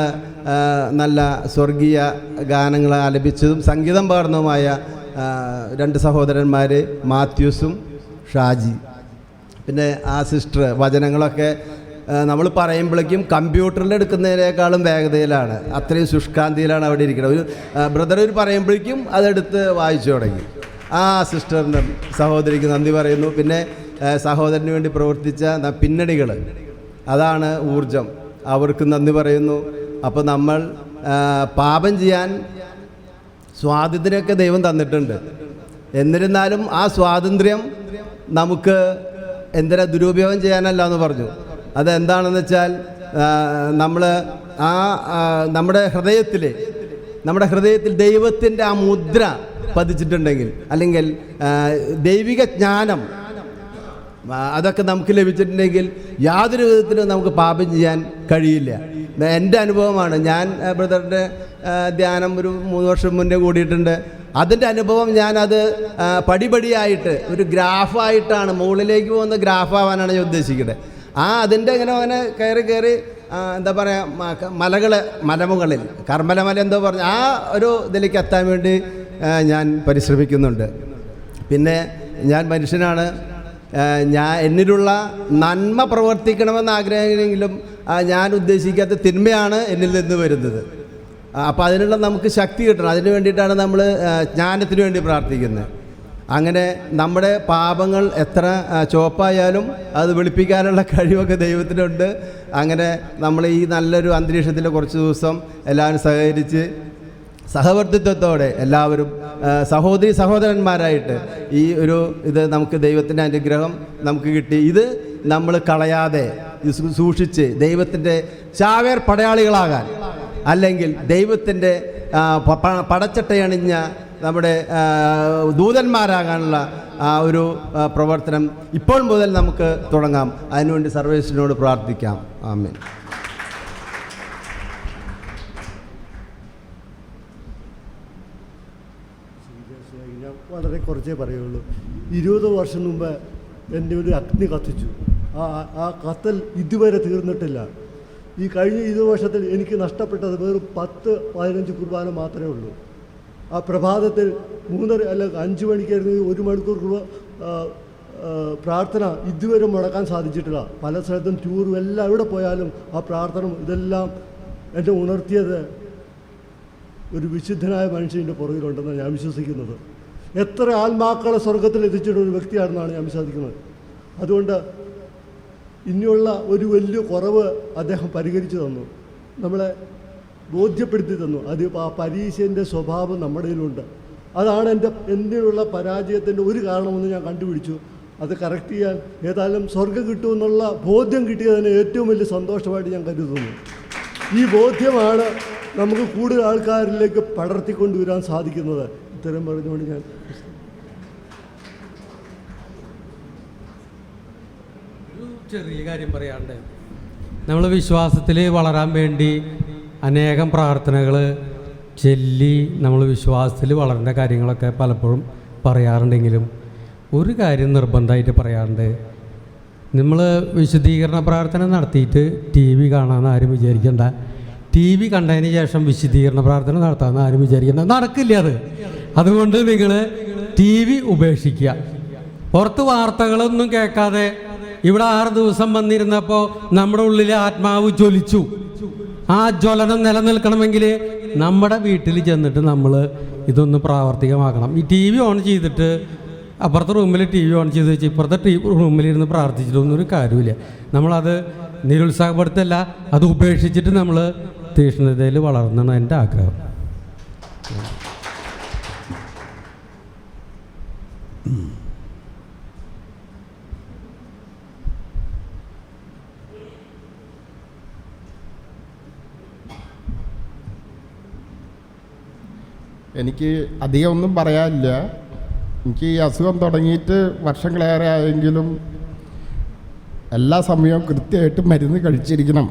Speaker 7: നല്ല സ്വർഗീയ ഗാനങ്ങൾ ആലപിച്ചതും സംഗീതം പകർന്നതുമായ 2 സഹോദരന്മാർ മാത്യൂസും ഷാജി. പിന്നെ ആ സിസ്റ്റർ വചനങ്ങളൊക്കെ നമ്മൾ പറയുമ്പോഴേക്കും കമ്പ്യൂട്ടറിൽ എടുക്കുന്നതിനേക്കാളും വേഗതയിലാണ്, അത്രയും ശുഷ്കാന്തിയിലാണ് അവിടെ ഇരിക്കുന്നത്. ഒരു ബ്രദർ പറയുമ്പോഴേക്കും അതെടുത്ത് വായിച്ചു തുടങ്ങി. ആ സിസ്റ്ററിനും സഹോദരിക്ക് നന്ദി പറയുന്നു. പിന്നെ സഹോദരന് വേണ്ടി പ്രവർത്തിച്ച പിന്നണികൾ, അതാണ് ഊർജം, അവർക്ക് നന്ദി പറയുന്നു. അപ്പോൾ നമ്മൾ പാപം ചെയ്യാൻ സ്വാതന്ത്ര്യമൊക്കെ ദൈവം തന്നിട്ടുണ്ട്. എന്നിരുന്നാലും ആ സ്വാതന്ത്ര്യം നമുക്ക് എന്തിനാ ദുരുപയോഗം ചെയ്യാനല്ല എന്ന് പറഞ്ഞു. അതെന്താണെന്ന് വെച്ചാൽ നമ്മുടെ ഹൃദയത്തിൽ ദൈവത്തിൻ്റെ ആ മുദ്ര പതിച്ചിട്ടുണ്ടെങ്കിൽ, അല്ലെങ്കിൽ ദൈവിക ജ്ഞാനം അതൊക്കെ നമുക്ക് ലഭിച്ചിട്ടുണ്ടെങ്കിൽ യാതൊരു വിധത്തിലും നമുക്ക് പാപം ചെയ്യാൻ കഴിയില്ല. എൻ്റെ അനുഭവമാണ്. ഞാൻ ബ്രദറിൻ്റെ ധ്യാനം ഒരു 3 വർഷം മുന്നേ കൂടിയിട്ടുണ്ട്. അതിൻ്റെ അനുഭവം ഞാനത് പടിപടിയായിട്ട് ഒരു ഗ്രാഫായിട്ടാണ്, മുകളിലേക്ക് പോകുന്ന ഗ്രാഫാവാനാണ് ഞാൻ ഉദ്ദേശിക്കുന്നത്. അതിൻ്റെ അങ്ങനെ കയറി എന്താ പറയുക, മലമുകളിൽ കർമ്മലമല എന്തോ പറഞ്ഞ് ആ ഒരു ഇതിലേക്ക് എത്താൻ വേണ്ടി ഞാൻ പരിശ്രമിക്കുന്നുണ്ട്. പിന്നെ ഞാൻ മനുഷ്യനാണ്, എന്നിലുള്ള നന്മ പ്രവർത്തിക്കണമെന്ന് ആഗ്രഹമെങ്കിലും ഞാൻ ഉദ്ദേശിക്കാത്ത തിന്മയാണ് എന്നിൽ നിന്ന് വരുന്നത്. അപ്പോൾ അതിനുള്ള നമുക്ക് ശക്തി കിട്ടണം. അതിന് വേണ്ടിയിട്ടാണ് നമ്മൾ ജ്ഞാനത്തിന് വേണ്ടി പ്രാർത്ഥിക്കുന്നത്. അങ്ങനെ നമ്മുടെ പാപങ്ങൾ എത്ര ചുവപ്പായാലും അത് വെളുപ്പിക്കാനുള്ള കഴിവൊക്കെ ദൈവത്തിനുണ്ട്. അങ്ങനെ നമ്മൾ ഈ നല്ലൊരു അന്തരീക്ഷത്തിൽ കുറച്ച് ദിവസം എല്ലാവരും സഹകരിച്ച് സഹവർത്തിത്വത്തോടെ എല്ലാവരും സഹോദരന്മാരായിട്ട് ഇത് നമുക്ക് ദൈവത്തിൻ്റെ അനുഗ്രഹം നമുക്ക് കിട്ടി. ഇത് നമ്മൾ കളയാതെ സൂക്ഷിച്ച് ദൈവത്തിൻ്റെ ചാവേർ പടയാളികളാകാൻ, അല്ലെങ്കിൽ ദൈവത്തിൻ്റെ പടച്ചട്ടയണിഞ്ഞ നമ്മുടെ ദൂതന്മാരാകാനുള്ള ഒരു പ്രവർത്തനം ഇപ്പോൾ മുതൽ നമുക്ക് തുടങ്ങാം. അതിനുവേണ്ടി സർവേശ്വരനോട് പ്രാർത്ഥിക്കാം. ആമേൻ.
Speaker 8: വളരെ കുറച്ചേ പറയുള്ളൂ. 20 വർഷം മുമ്പ് എൻ്റെ ഒരു അഗ്നി കത്തിച്ചു. ആ കത്തൽ ഇതുവരെ തീർന്നിട്ടില്ല. ഈ കഴിഞ്ഞ 20 വർഷത്തിൽ എനിക്ക് നഷ്ടപ്പെട്ടത് വെറും 10-15 കുർബാന മാത്രമേ ഉള്ളൂ. ആ പ്രഭാതത്തിൽ 3 അല്ലെങ്കിൽ 5 മണിക്കായിരുന്നു 1 മണിക്കൂർ പ്രാർത്ഥന ഇതുവരെ മുടക്കാൻ സാധിച്ചിട്ടില്ല. പല സ്ഥലത്തും ടൂറും എല്ലാം എവിടെ പോയാലും ആ പ്രാർത്ഥന ഇതെല്ലാം എന്നെ ഉണർത്തിയത് ഒരു വിശുദ്ധനായ മനുഷ്യൻ്റെ പുറകിലുണ്ടെന്നാണ് ഞാൻ വിശ്വസിക്കുന്നത്. എത്ര ആത്മാക്കളെ സ്വർഗത്തിൽ എത്തിച്ചിട്ടുള്ള ഒരു വ്യക്തിയാണെന്നാണ് ഞാൻ വിശ്വസിക്കുന്നത്. അതുകൊണ്ട് ഇനിയുള്ള ഒരു വലിയ കുറവ് അദ്ദേഹം പരിഹരിച്ചു തന്നു, നമ്മളെ ബോധ്യപ്പെടുത്തി തന്നു. അത് ആ പരീക്ഷൻ്റെ സ്വഭാവം നമ്മുടെ കയ്യിലുണ്ട്. അതാണ് എന്നുള്ള പരാജയത്തിൻ്റെ ഒരു കാരണമെന്ന് ഞാൻ കണ്ടുപിടിച്ചു. അത് കറക്റ്റ് ചെയ്യാൻ ഏതായാലും സ്വർഗം കിട്ടുമെന്നുള്ള ബോധ്യം കിട്ടിയതിന് ഏറ്റവും വലിയ സന്തോഷമായിട്ട് ഞാൻ കരുതുന്നു. ഈ ബോധ്യമാണ് നമുക്ക് കൂടുതൽ ആൾക്കാരിലേക്ക് പടർത്തിക്കൊണ്ടുവരാൻ സാധിക്കുന്നത്. ഇത്തരം പറഞ്ഞുകൊണ്ട് ഞാൻ
Speaker 9: ചെറിയ കാര്യം പറയാണ്ട്, നമ്മൾ വിശ്വാസത്തിൽ വളരാൻ വേണ്ടി അനേകം പ്രാർത്ഥനകൾ ചൊല്ലി നമ്മൾ വിശ്വാസത്തിൽ വളരേണ്ട കാര്യങ്ങളൊക്കെ പലപ്പോഴും പറയാറുണ്ടെങ്കിലും ഒരു കാര്യം നിർബന്ധമായിട്ട് പറയാറുണ്ട്. നമ്മൾ വിശുദ്ധീകരണ പ്രാർത്ഥന നടത്തിയിട്ട് TV കാണാമെന്ന് ആരും വിചാരിക്കേണ്ട. TV കണ്ടതിന് ശേഷം വിശുദ്ധീകരണ പ്രാർത്ഥന നടത്താമെന്ന് ആരും വിചാരിക്കേണ്ട. നടക്കില്ല അത്. അതുകൊണ്ട് നിങ്ങൾ TV ഉപേക്ഷിക്കുക. പുറത്ത് വാർത്തകളൊന്നും കേൾക്കാതെ ഇവിടെ 6 ദിവസം വന്നിരുന്നപ്പോൾ നമ്മുടെ ഉള്ളിൽ ആത്മാവ് ജ്വലിച്ചു. ആ ജ്വലനം നിലനിൽക്കണമെങ്കിൽ നമ്മുടെ വീട്ടിൽ ചെന്നിട്ട് നമ്മൾ ഇതൊന്ന് പ്രാവർത്തികമാക്കണം. ഈ TV ഓൺ ചെയ്തിട്ട് അപ്പുറത്തെ റൂമിൽ ടി വി ഓൺ ചെയ്ത് വെച്ച് ഇപ്പുറത്തെ റൂമിലിരുന്ന് പ്രാർത്ഥിച്ചിട്ടൊന്നും ഒരു കാര്യമില്ല. നമ്മളത് നിരുത്സാഹപ്പെടുത്തല്ല, അത് ഉപേക്ഷിച്ചിട്ട് നമ്മൾ തീക്ഷ്ണതയിൽ വളർന്നാണ് എൻ്റെ ആഗ്രഹം.
Speaker 10: എനിക്ക് അധികം ഒന്നും പറയാനില്ല. എനിക്ക് ഈ അസുഖം തുടങ്ങിയിട്ട് വർഷങ്ങളേറെ ആയെങ്കിലും എല്ലാ സമയവും കൃത്യമായിട്ട് മരുന്ന് കഴിച്ചിരിക്കണം.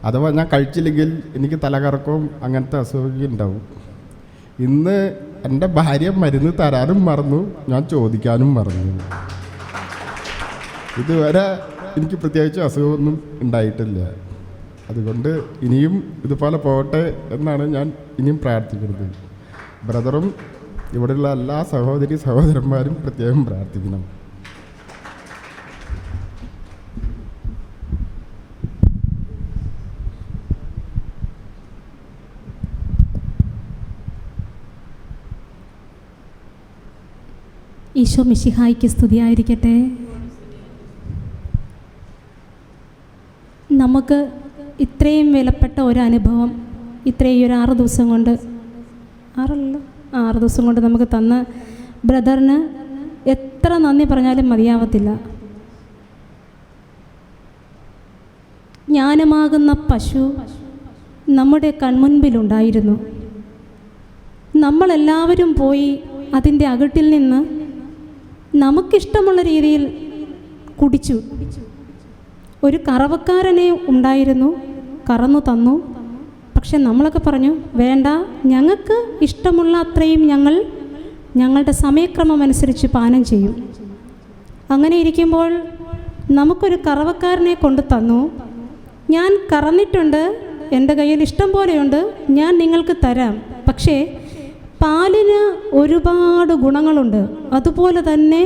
Speaker 10: അഥവാ ഞാൻ കഴിച്ചില്ലെങ്കിൽ എനിക്ക് തലകറക്കവും അങ്ങനത്തെ അസുഖമൊക്കെ ഉണ്ടാവും. ഇന്ന് എൻ്റെ ഭാര്യ മരുന്ന് തരാനും മറന്നു, ഞാൻ ചോദിക്കാനും മറന്നു. ഇതുവരെ എനിക്ക് പ്രത്യേകിച്ച് അസുഖമൊന്നും ഉണ്ടായിട്ടില്ല. അതുകൊണ്ട് ഇനിയും ഇതുപോലെ പോകട്ടെ എന്നാണ് ഞാൻ ഇനിയും പ്രാർത്ഥിക്കുന്നത്. ബ്രദറും ഇവിടെയുള്ള എല്ലാ സഹോദരന്മാരും പ്രത്യേകം പ്രാർത്ഥിക്കണം.
Speaker 2: ഈശോ മിശിഹായ്ക്ക് സ്തുതിയായിരിക്കട്ടെ. നമുക്ക് ഇത്രയും വിലപ്പെട്ട ഒരു അനുഭവം ഇത്രയും ഒരു 6 ദിവസം കൊണ്ട് 6 ദിവസം കൊണ്ട് നമുക്ക് തന്ന ബ്രദറിന് എത്ര നന്ദി പറഞ്ഞാലും മതിയാവത്തില്ല. ജ്ഞാനമാകുന്ന പശു നമ്മുടെ കൺമുൻപിലുണ്ടായിരുന്നു. നമ്മളെല്ലാവരും പോയി അതിൻ്റെ അകട്ടിൽ നിന്ന് നമുക്കിഷ്ടമുള്ള രീതിയിൽ കുടിച്ചു. ഒരു കറവക്കാരനെ ഉണ്ടായിരുന്നു, കറന്നു തന്നു. പക്ഷെ നമ്മളൊക്കെ പറഞ്ഞു, വേണ്ട, ഞങ്ങൾക്ക് ഇഷ്ടമുള്ള അത്രയും ഞങ്ങളുടെ സമയക്രമം അനുസരിച്ച് പാനം ചെയ്യും. അങ്ങനെ ഇരിക്കുമ്പോൾ നമുക്കൊരു കറവക്കാരനെ കൊണ്ട് തന്നു. ഞാൻ കറന്നിട്ടുണ്ട്, എൻ്റെ കയ്യിൽ ഇഷ്ടം പോലെയുണ്ട്, ഞാൻ നിങ്ങൾക്ക് തരാം. പക്ഷേ പാലിന് ഒരുപാട് ഗുണങ്ങളുണ്ട്, അതുപോലെ തന്നെ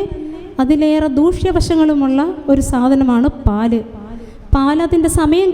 Speaker 2: അതിലേറെ ദൂഷ്യവശങ്ങളുമുള്ള ഒരു സാധനമാണ് പാല്. പാലതിൻ്റെ സമയം